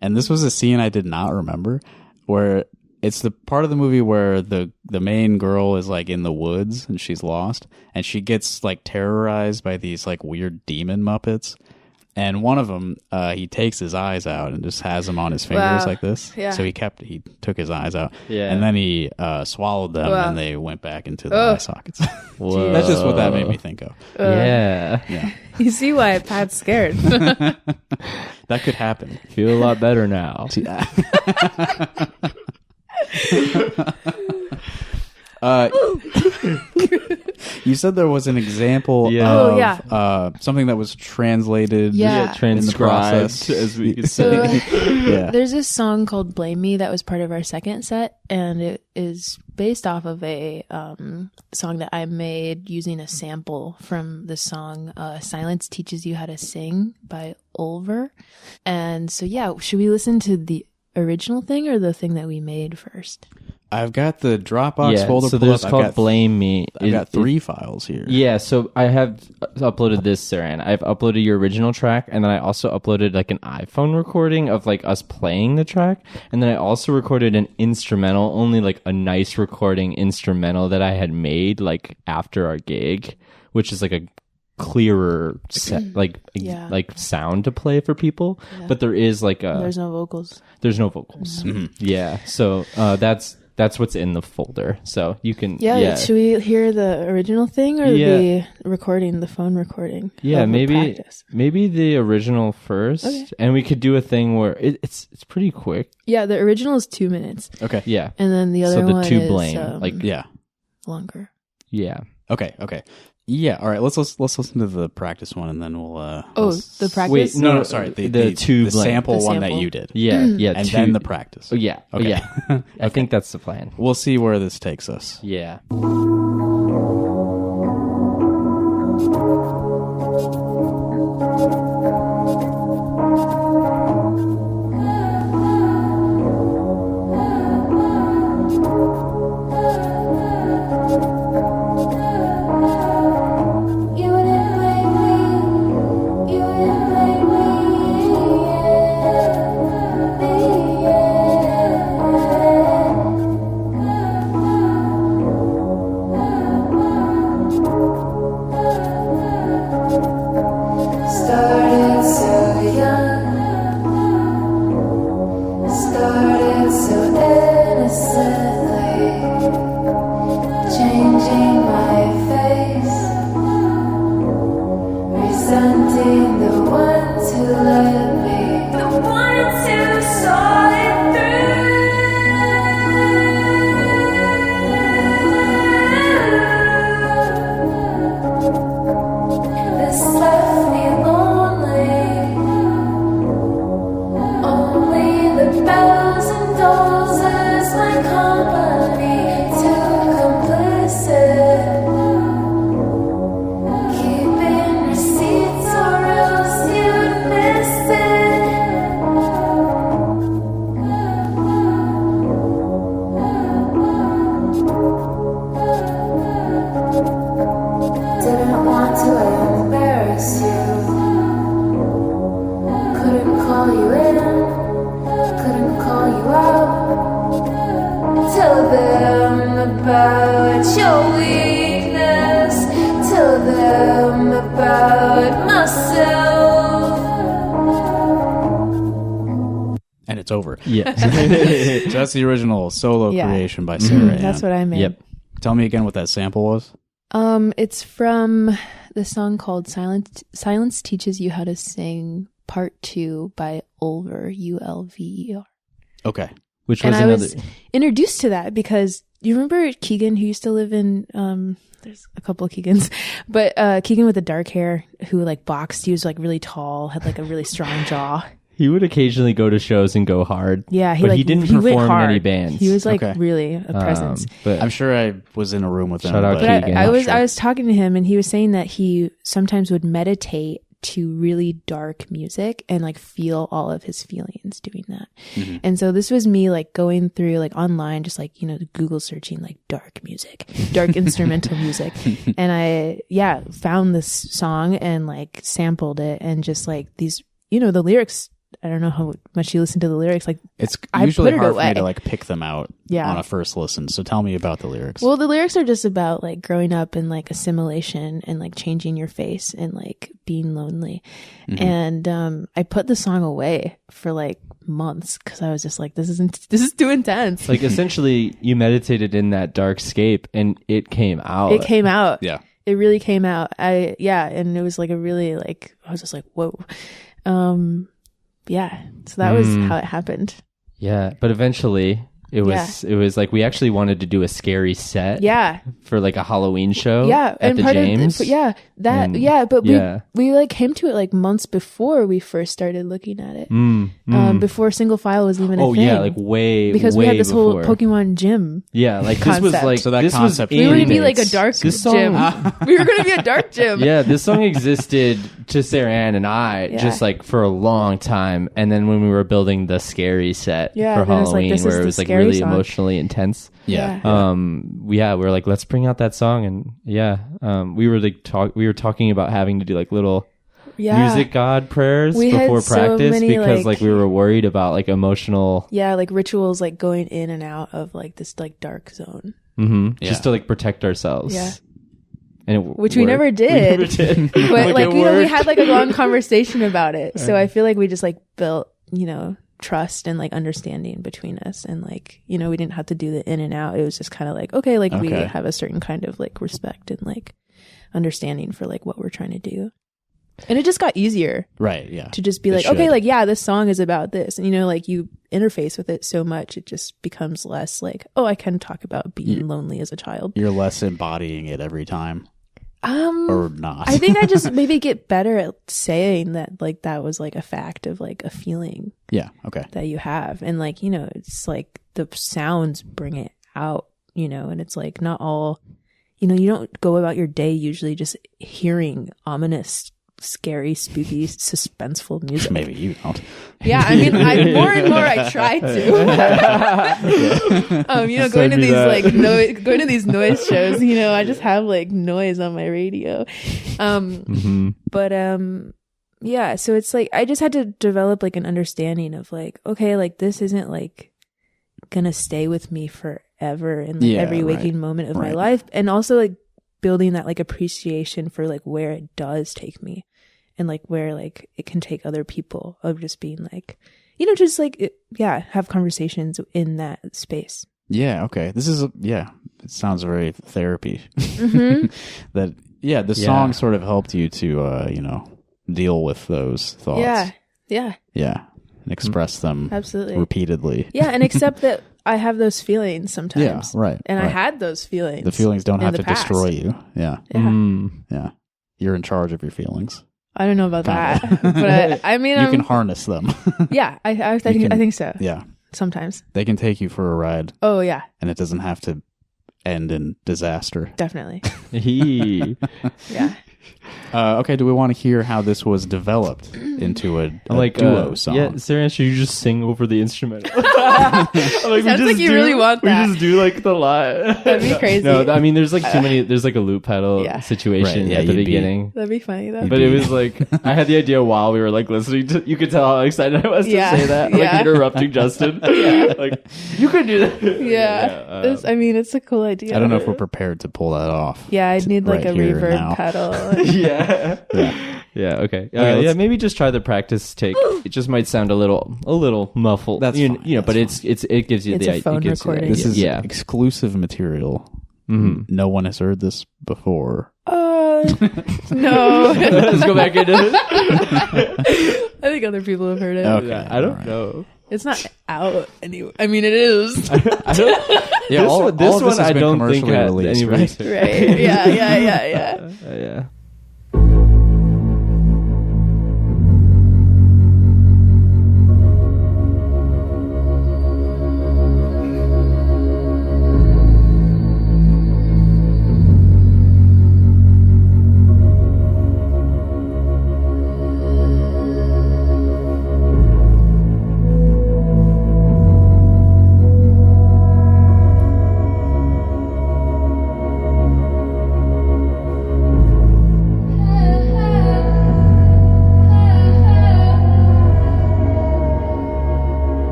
and this was a scene I did not remember, where it's the part of the movie where the main girl is like in the woods and she's lost, and she gets like terrorized by these like weird demon Muppets. And one of them, he takes his eyes out and just has them on his fingers like this. Yeah. So he took his eyes out. Yeah. And then he swallowed them Wow. and they went back into the eye sockets. Whoa. That's just what that made me think of. Yeah. Yeah. You see why Pat's scared. That could happen. Feel a lot better now. You said there was an example of something that was translated in the process, as we could So, say. there's this song called Blame Me that was part of our second set, and it is based off of a song that I made using a sample from the song Silence Teaches You How to Sing by Ulver. And so, should we listen to the original thing or the thing that we made first? I've got the Dropbox folder. So there's called Blame Me. I've got 3 files here. Yeah, so I have uploaded this, Saran. I've uploaded your original track, and then I also uploaded like an iPhone recording of like us playing the track, and then I also recorded an instrumental, only like a nice recording instrumental that I had made like after our gig, which is like a clearer like sound to play for people. But there is like there's no vocals. Yeah, so that's what's in the folder, so you can should we hear the original thing or the recording, the phone recording? Maybe the original first. Okay. And we could do a thing where it's pretty quick. The original is 2 minutes. Okay. And then the other one is longer. Okay. Yeah, all right. Let's listen to the practice one, and then we'll. The practice. Wait, no, sorry. The sample one that you did. Yeah, and then the practice. Oh, yeah, okay. Yeah. I think that's the plan. We'll see where this takes us. Yeah. And it's over. Yeah. So that's the original solo creation by Sarah Ann. That's what I made. Yep. Tell me again what that sample was. It's from the song called Silence Teaches You How to Sing Part 2 by Ulver, Ulver. Okay. Which was another... I was introduced to that because you remember Keegan, who used to live in there's a couple of Keegans, but Keegan with the dark hair who like boxed. He was like really tall, had like a really strong jaw. He would occasionally go to shows and go hard. Yeah, he didn't perform in any bands. He was like really a presence. But I'm sure I was in a room with him. Shout out but Keegan. I was talking to him, and he was saying that he sometimes would meditate to really dark music and like feel all of his feelings doing that. Mm-hmm. And so this was me like going through like online, just like, you know, Google searching like dark music, dark instrumental music. And I, found this song and like sampled it and just like these, you know, the lyrics, I don't know how much you listen to the lyrics. Like it's usually hard for me to like pick them out on a first listen. So tell me about the lyrics. Well, the lyrics are just about like growing up and like assimilation and like changing your face and like being lonely. Mm-hmm. And I put the song away for like months because I was just like, this is too intense. Like essentially you meditated in that dark scape and it came out. It came out. Yeah. It really came out. And it was like a really like, I was just like, whoa. So that was how it happened. Yeah, but eventually It was like we actually wanted to do a scary set. Yeah. For like a Halloween show. Yeah. At the James. But we like came to it like months before we first started looking at it. Before single file was even a thing. Oh yeah, like way because way we had this before. whole Pokemon gym. Yeah, like concept. This was like so that this concept. We were gonna be like a dark this gym. song, We were gonna be a dark gym. Yeah, this song existed to Sarah Ann and I just like for a long time, and then when we were building the scary set for Halloween, where it was like really emotionally intense. Yeah. We were like, let's bring out that song, and we were like talking about having to do like little music God prayers before practice because like we were worried about like emotional like rituals like going in and out of like this like dark zone. Just to like protect ourselves. Yeah. And which we never did. But like we had like a long conversation about it. So I feel like we just like built, trust and like understanding between us, and like, we didn't have to do the in and out. It was just kind of like, okay, we have a certain kind of like respect and like understanding for like what we're trying to do. And it just got easier. Right, yeah. To just be like, okay, like, this song is about this. And, like, you interface with it so much, it just becomes less like, I can talk about being lonely as a child. You're less embodying it every time. Or not. I think I just maybe get better at saying that, like, that was, like, a fact of, like, a feeling. Yeah, okay. That you have. And, like, it's like the sounds bring it out, and it's, like, not all, you don't go about your day usually just hearing ominous, scary, spooky, suspenseful music. Maybe you don't. Yeah, I mean, more and more I try to. Going to these noise shows, I just have like noise on my radio. But so it's like I just had to develop like an understanding of like, okay, like this isn't like gonna stay with me forever in like every waking moment of my life, and also like building that like appreciation for like where it does take me, and like where like it can take other people, of just being like, just like have conversations in that space. Yeah, okay. This is it sounds very therapy. The song sort of helped you to deal with those thoughts. Yeah and express them absolutely repeatedly. And accept that I have those feelings sometimes. Yeah, right. And I had those feelings. The feelings don't have to past. destroy you. Yeah. Yeah. You're in charge of your feelings. I don't know about that. But I mean, you can harness them. I think so. Yeah. Sometimes. They can take you for a ride. Oh, yeah. And it doesn't have to end in disaster. Definitely. Yeah. Okay, do we want to hear how this was developed into a duo song? Yeah, Sarah, should you just sing over the instrumental? Sounds like you really want that. We just do like the line. That'd be crazy. No, I mean, there's like too many. There's like a loop pedal situation at the beginning. That'd be funny though. But it was like I had the idea while we were like listening to. You could tell how excited I was to say that. Like interrupting Justin. Like you could do that. I mean, it's a cool idea. I don't know if we're prepared to pull that off. Yeah, I'd need like a reverb pedal. Okay. Maybe just try the practice take. It just might sound a little muffled. That's fine. But it gives you the idea. It's a phone recording. This is exclusive material. No one has heard this before. No. Let's go back into it. I think other people have heard it. Okay. I don't know. It's not out anyway. I mean, it is. I don't. Yeah, this one I don't think had released, anybody. Right. Yeah. Yeah.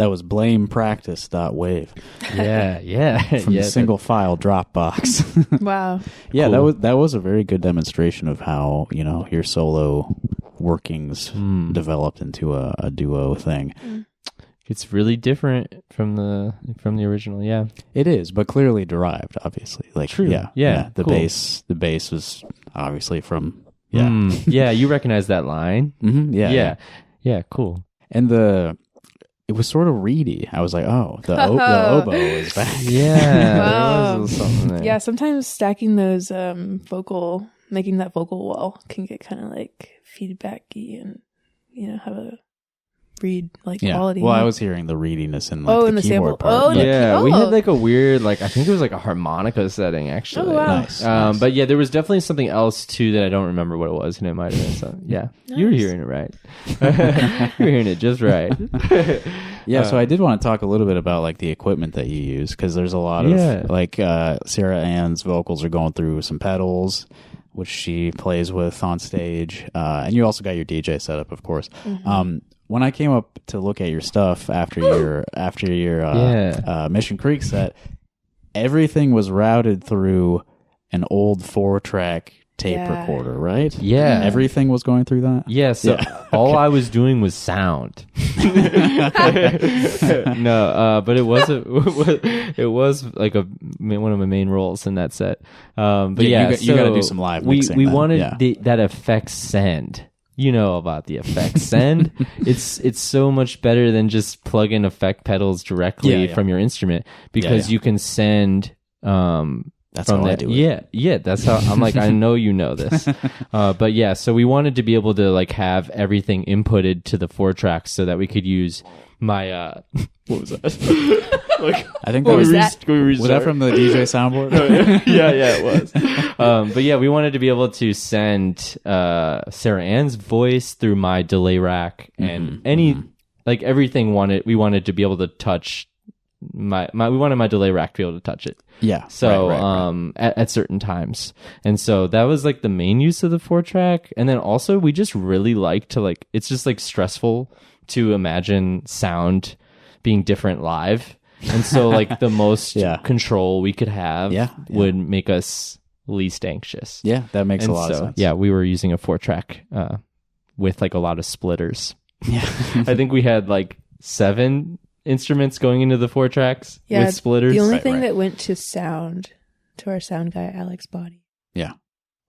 That was blamepractice.wave. Yeah. From the single file Dropbox. Wow. Yeah, Cool. that was a very good demonstration of how, your solo workings developed into a duo thing. It's really different from the original. Yeah, It is, but clearly derived, obviously. Like, True. Yeah, The cool. the bass was obviously from yeah. You recognize that line? Mm-hmm, Yeah. Cool. And it was sort of reedy. I was like, oh, the oboe is back. Yeah, Wow. there was something there. Yeah, sometimes stacking those making that vocal wall can get kind of like feedbacky and have a read quality. Well, I was hearing the readiness in in the the keyboard sample. part. Yeah, we had like a weird, I think it was like a harmonica setting actually. Oh, wow. Nice. But yeah, there was definitely something else too that I don't remember what it was, and it might have been something. Yeah, you were Nice. hearing it right. You were hearing it just right. Yeah, so I did want to talk a little bit about the equipment that you use, because there's a lot of Sarah Ann's vocals are going through some pedals, which she plays with on stage, and you also got your DJ setup, of course. Mm-hmm. When I came up to look at your stuff after your Mission Creek set, everything was routed through an old 4-track tape recorder, right? Yeah. Everything was going through that? Yeah, so all I was doing was sound. No, but it was like one of my main roles in that set. But Yeah, yeah, you got to do some live mixing We then. wanted Yeah. that effects send. You know about the effects send. It's so much better than just plug in effect pedals directly from your instrument, because you can send That's how I do it. Yeah, that's how I'm like, I know you know this. But yeah, so we wanted to be able to have everything inputted to the 4 tracks so that we could use my what was that? I think What was that? Was that from the DJ soundboard? yeah, it was. But yeah, we wanted to be able to send Sarah Ann's voice through my delay rack and everything we wanted to be able to touch we wanted my delay rack to be able to touch it. Yeah. So right. at certain times. And so that was the main use of the 4-track. And then also we just really like to it's just stressful to imagine sound being different live. And so the most control we could have would make us least anxious. Yeah, that makes a lot of sense. Yeah, we were using a 4-track with a lot of splitters. Yeah. I think we had 7 instruments going into the 4 tracks with splitters. The only thing that went to our sound guy Alex Body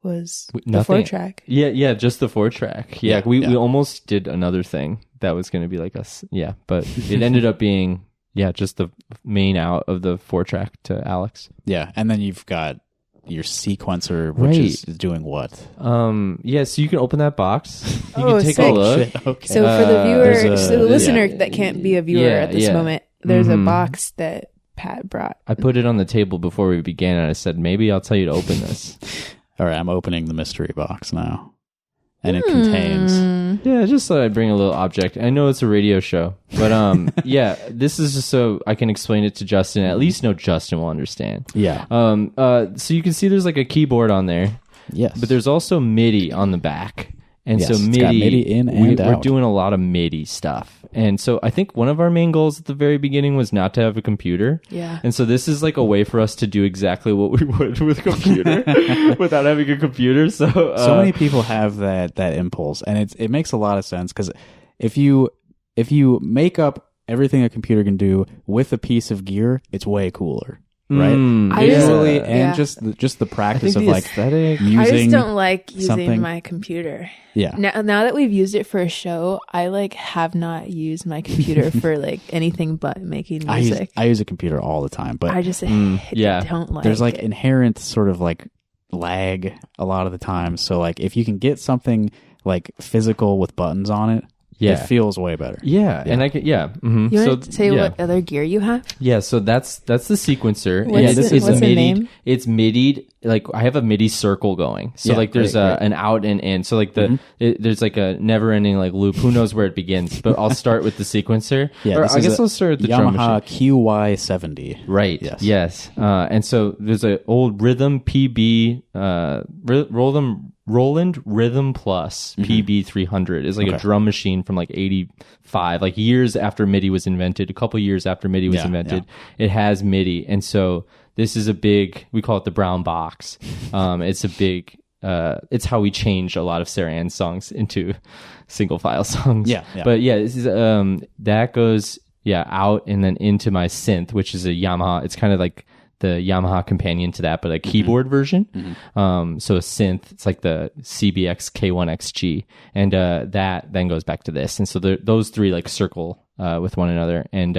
was the 4-track. Yeah, just the 4-track. Yeah, we almost did another thing that was going to be us. Yeah, but it ended up being just the main out of the 4-track to Alex. Yeah, and then you've got your sequencer, which is doing what? So you can open that box. You can take sick. a look. Shit, okay. So for the viewer, the listener yeah. that can't be a viewer at this moment, there's a box that Pat brought. I put it on the table before we began, and I said, maybe I'll tell you to open this. All right, I'm opening the mystery box now. And it contains... Yeah, just thought I'd bring a little object. I know it's a radio show, but this is just so I can explain it to Justin. At least know Justin will understand. Yeah. So you can see there's a keyboard on there. Yes. But there's also MIDI on the back. And Yes, so it's got MIDI in and we're out. doing a lot of MIDI stuff. And so I think one of our main goals at the very beginning was not to have a computer. Yeah. And so this is a way for us to do exactly what we would with a computer without having a computer. So many people have that impulse, and it makes a lot of sense, because if you make up everything a computer can do with a piece of gear, it's way cooler. Right, visually and just the practice of aesthetic. using. I just don't like using something. my computer. Yeah. Now that we've used it for a show, I have not used my computer for anything but making music. I use a computer all the time, but I just don't like. there's it. inherent sort of lag a lot of the time. So if you can get something physical with buttons on it. Yeah. It feels way better. Yeah, and I can, Mm-hmm. You want to say what other gear you have? Yeah, so that's the sequencer. What's the name? It's MIDI. I have a MIDI circle going. So there's an out and in. So there's a never ending loop. Who knows where it begins? But I'll start with the sequencer. Yeah, or I guess I'll start with the drum Yamaha machine. QY70. Right. Yes. And so there's an old Rhythm PB, Roland Rhythm Plus PB300 is like a drum machine from like 85, like years after MIDI was invented, a couple years after MIDI was invented. It has MIDI. And so this is a big, we call it the brown box. It's a big, it's how we change a lot of Sarah Ann's songs into single file songs. Yeah. But yeah, this is, that goes, out and then into my synth, which is a Yamaha. It's kind of like the Yamaha companion to that, but a keyboard version. So a synth, it's like the CBX K1XG, and that then goes back to this. And so those three like circle with one another. And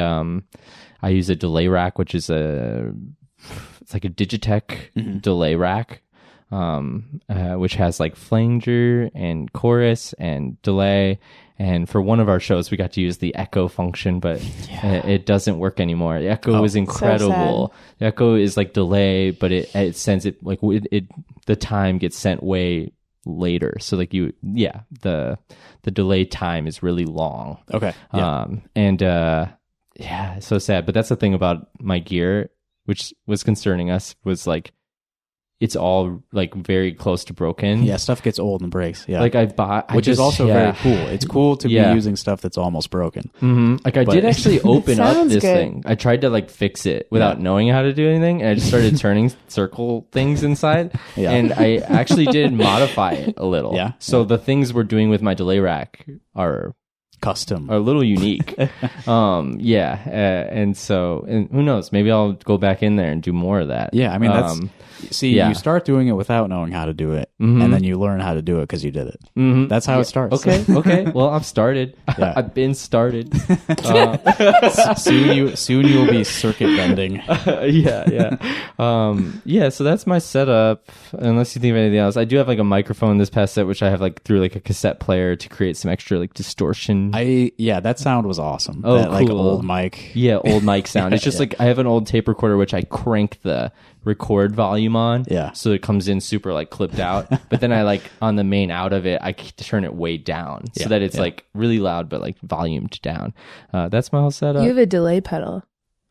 I use a delay rack, which is it's like a Digitech delay rack, which has like flanger and chorus and delay. And for one of our shows, we got to use the echo function, but it doesn't work anymore. The echo is incredible. So the echo is like delay, but it sends it like the time gets sent way later. So like the delay time is really long. Okay. Yeah. So sad. But that's the thing about my gear, which was concerning us, was like, it's all like very close to broken. Yeah, stuff gets old and breaks. Yeah, like which is also very cool. It's cool to be using stuff that's almost broken. Like I did actually open up this thing. I tried to like fix it without knowing how to do anything, and I just started turning circle things inside. And I actually did modify it a little. So the things we're doing with my delay rack are custom, are a little unique. And who knows, maybe I'll go back in there and do more of that. I mean, that's you start doing it without knowing how to do it, and then you learn how to do it because you did it. That's how it starts. Okay. Well, I've started. I've been started. Soon you will be circuit bending. So that's my setup, unless you think of anything else. I do have like a microphone in this past set, which I have like through like a cassette player to create some extra like distortion. That sound was awesome. Oh, that, cool. like old mic. Yeah, old mic sound. It's just like I have an old tape recorder which I crank the record volume on, so it comes in super like clipped out. But then I like on the main out of it, I turn it way down so that it's like really loud but like volumed down. That's my whole setup. You have a delay pedal.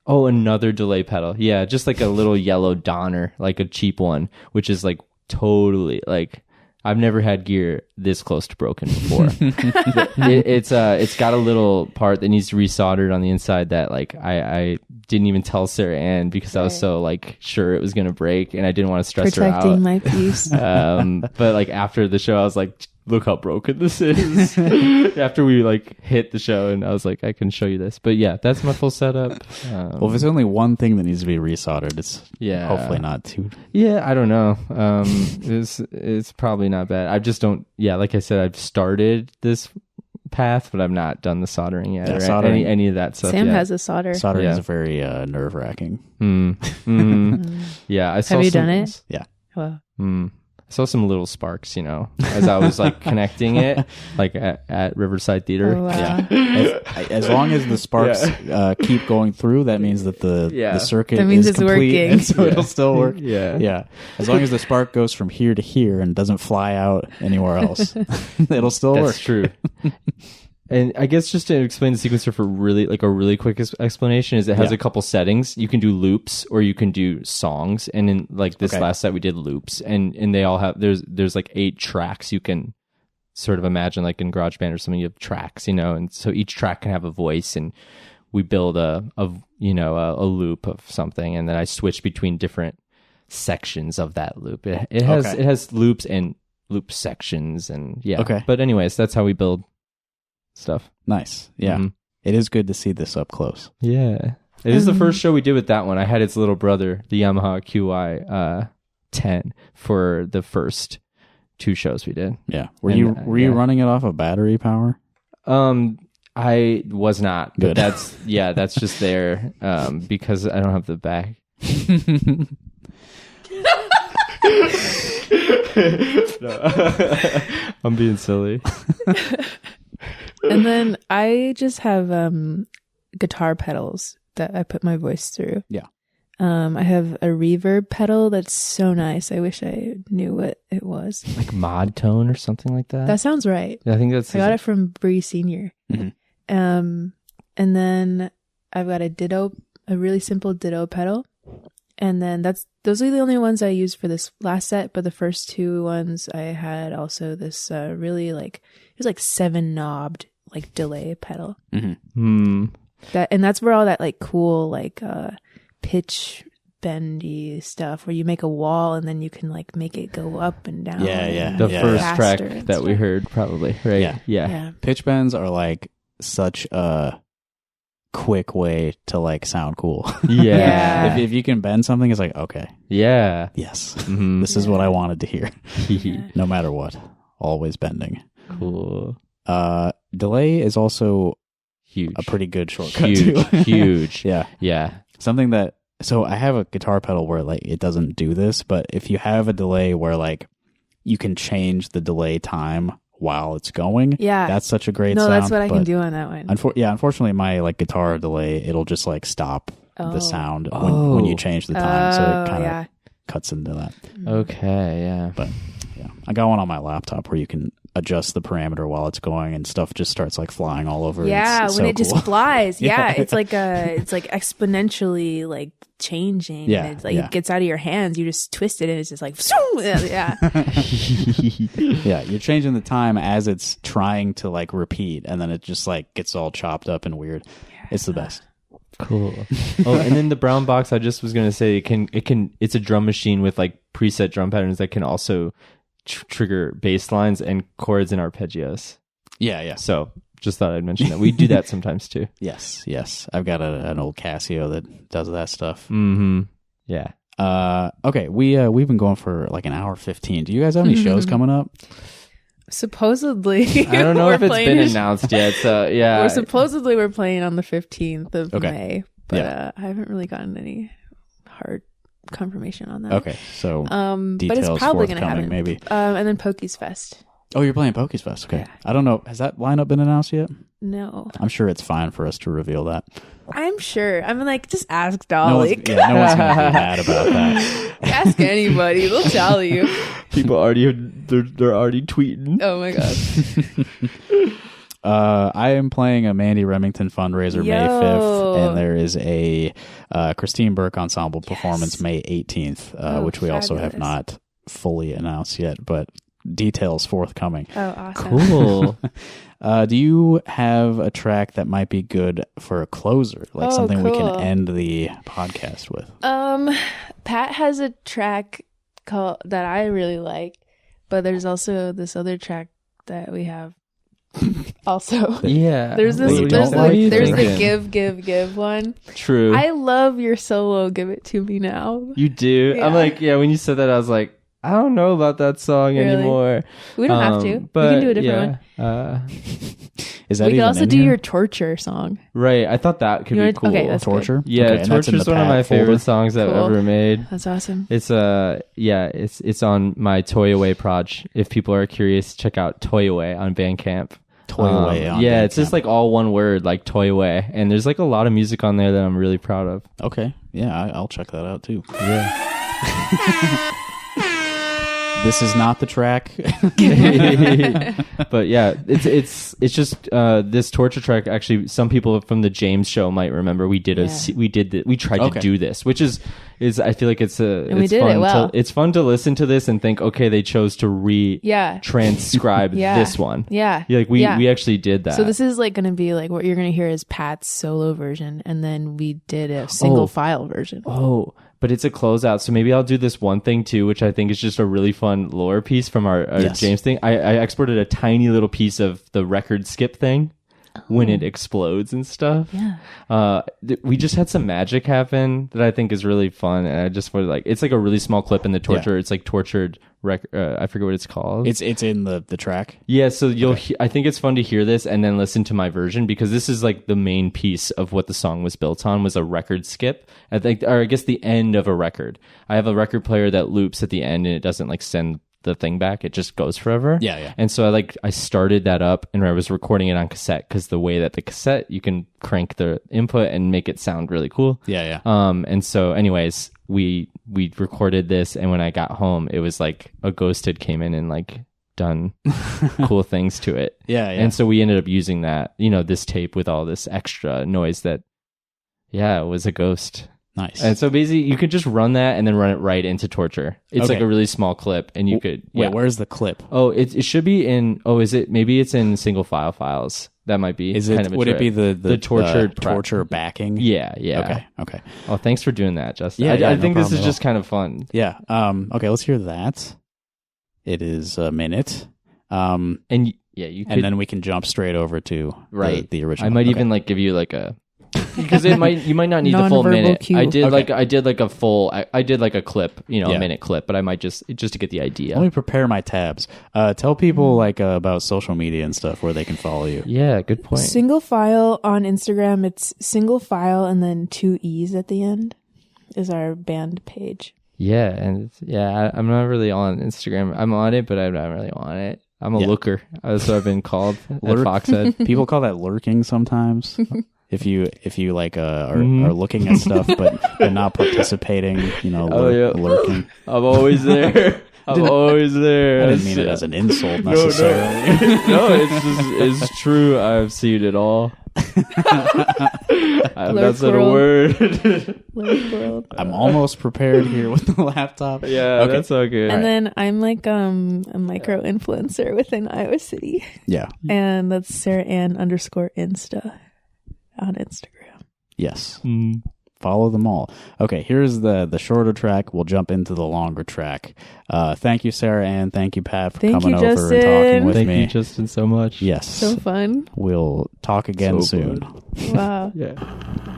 Oh, another delay pedal. Yeah, just like a little yellow Donner, like a cheap one, which is like totally like I've never had gear this close to broken before. It's got a little part that needs to be resoldered on the inside that like I didn't even tell Sarah Ann because I was so like sure it was gonna break and I didn't want to stress her out. Protecting my peace. But like after the show, I was like, look how broken this is. After we like hit the show, and I was like, I can show you this. But yeah, that's my full setup. Well, if there's only one thing that needs to be resoldered, it's hopefully not too. Yeah, I don't know. It's probably not bad. I just don't. Yeah, like I said, I've started this path, but I've not done the soldering yet or soldering. any of that stuff. Sam yet. has a solder. Soldering is very nerve wracking. Yeah, I saw Have you done it? Yeah. Wow. I saw some little sparks, as I was like connecting it, like at Riverside Theater. Oh, wow. As long as the sparks keep going through, that means that the circuit that means is it's complete, working. and so it'll still work. Yeah. As long as the spark goes from here to here and doesn't fly out anywhere else, it'll still work. That's true. And I guess just to explain the sequencer for a really quick explanation is it has a couple settings. You can do loops or you can do songs. And in like this last set we did loops and they all have, there's like 8 tracks you can sort of imagine like in GarageBand or something. You have tracks, and so each track can have a voice and we build a loop of something and then I switch between different sections of that loop. It has loops and loop sections and But anyways, that's how we build stuff. Nice. Yeah. It is good to see this up close. Yeah. It is the first show we did with that one. I had its little brother, the Yamaha QI 10 for the first 2 shows we did. Yeah. Were you running it off of battery power? I was not. Good. But that's just there because I don't have the back. I'm being silly. And then I just have guitar pedals that I put my voice through. Yeah. I have a reverb pedal that's so nice. I wish I knew what it was. Like mod tone or something like that? That sounds right. I think that's... I got it from Bree Senior. Mm-hmm. And then I've got a really simple ditto pedal. And then those are the only ones I used for this last set, but the first two ones I had also this really like, it was like 7-knobbed like delay pedal. And that's where all that like cool like pitch bendy stuff where you make a wall and then you can like make it go up and down. The first track that we heard, probably, right? Yeah. Pitch bends are like such a quick way to like sound cool. If you can bend something, it's like, okay, yes, this is what I wanted to hear. No matter what, always bending. Cool. Delay is also huge, a pretty good shortcut too. Huge. Yeah. Something that, so I have a guitar pedal where like it doesn't do this, but if you have a delay where like you can change the delay time while it's going, that's such a great sound. No, that's what I can do on that one. Unfortunately, my like guitar delay, it'll just like stop the sound when you change the time, so it kind of cuts into that. Okay, yeah. But I got one on my laptop where you can adjust the parameter while it's going, and stuff just starts like flying all over. It's when it just flies. It's like exponentially like changing. Yeah, It's like it gets out of your hands. You just twist it, and it's just like you're changing the time as it's trying to like repeat, and then it just like gets all chopped up and weird. It's the best. Cool. And then the brown box, I just was gonna say, it's a drum machine with like preset drum patterns that can also trigger bass lines and chords and arpeggios. So just thought I'd mention that. We do that sometimes too. Yes. I've got an old Casio that does that stuff. Yeah. Okay, we've been going for like an hour 15. Do you guys have any shows coming up? Supposedly. I don't know if it's been announced yet. So yeah. We're playing on the 15th of May, but I haven't really gotten any hard confirmation on that. Okay, so but it's probably going to happen. Maybe. And then Pokey's Fest. Oh, you're playing Pokey's Fest. Okay. I don't know. Has that lineup been announced yet? No. I'm sure it's fine for us to reveal that. I'm sure. I'm like, just ask Dolly. No one's going to be mad about that. Ask anybody. They'll tell you. People they're already tweeting. Oh my God. I am playing a Mandy Remington fundraiser May 5th, and there is a Christine Burke Ensemble performance May 18th, which we also have not fully announced yet, but details forthcoming. Oh, awesome. Cool. Do you have a track that might be good for a closer, like something we can end the podcast with? Pat has a track that I really like, but there's also this other track that we have also. Yeah. There's the give one. True. I love your solo Give It To Me Now. You do? Yeah. I'm like, when you said that, I was like, I don't know about that song anymore. We don't have to. But we can do a different one. Is that we even could also in do here? your Torture song. Right. I thought that could be cool. Okay, that's Torture? good. Yeah, okay, Torture is one of my favorite songs I've ever made. That's awesome. It's it's on my Toy Away proj. If people are curious, check out Toy Away on Bandcamp. Toy Away on Yeah, Bandcamp. it's just like all one word, like Toy Away. And there's like a lot of music on there that I'm really proud of. Okay. Yeah, I'll check that out too. Yeah. This is not the track. But yeah, it's just this Torture track. Actually, some people from the James show might remember we tried to do this, which is I feel like it's fun to listen to this and think, okay, they chose to transcribe this one. Yeah. Like we actually did that. So this is like going to be like what you're going to hear is Pat's solo version, and then we did a single file version. Oh. But it's a closeout, so maybe I'll do this one thing too, which I think is just a really fun lore piece from our James thing. I exported a tiny little piece of the record skip thing when it explodes and stuff. Yeah. We just had some magic happen that I think is really fun, and I just want it's like a really small clip in the Torture. It's like Tortured record. I forget what it's called. It's in the track. Yeah, so you'll. I think it's fun to hear this and then listen to my version, because this is like the main piece of what the song was built on, was a record skip. I think, or I guess the end of a record. I have a record player that loops at the end, and it doesn't like send the thing back. It just goes forever. Yeah. And so I started that up, and I was recording it on cassette, because the way that the cassette, you can crank the input and make it sound really cool. Yeah. And so anyways, we recorded this, and when I got home, it was like a ghost had came in and like done cool things to it. Yeah. And so we ended up using that, this tape with all this extra noise that, it was a ghost. Nice. And so basically, you could just run that and then run it right into Torture. It's Okay. like a really small clip, and you could. Wait, where's the clip? Oh, it should be in. Oh, is it? Maybe it's in single file files. That might be. Is it? Kind of a Would it trick. be the torture backing? Yeah. Okay. Oh, thanks for doing that, Justin. Yeah, I no think this problem is at just kind of fun. Yeah. Okay. Let's hear that. It is a minute. And yeah, you could, and then we can jump straight over to the original. I might even like give you like a because you might not need the full Non-verbal minute. cue. I did Okay. I did like a full I did like a clip, Yeah. a minute clip, but I might just to get the idea. Let me prepare my tabs. Tell people like about social media and stuff where they can follow you. Yeah, good point. Single file on Instagram. It's single file and then 2 E's at the end is our band page. Yeah, and I'm not really on Instagram. I'm on it, but I'm not really on it. I'm a looker. That's what I've been called at Foxhead. People call that lurking sometimes. If you like are looking at stuff but not participating, lurking. I'm always there. I'm always there. I didn't mean it as an insult necessarily. No, it's true. I've seen it all. That's not a word. Lurk world. I'm almost prepared here with the laptop. Yeah, Okay. that's all good. And then I'm like a micro influencer within Iowa City. Yeah. And that's Sarah_Ann_Insta on Instagram. Yes. Follow them all. Okay, here's the shorter track. We'll jump into the longer track. Thank you, Sarah Ann. Thank you, Pat, for Thank coming you, over and Justin. talking with Thank me. you, Justin, so much. Yes. So fun. We'll talk again So soon. good. Wow. Yeah.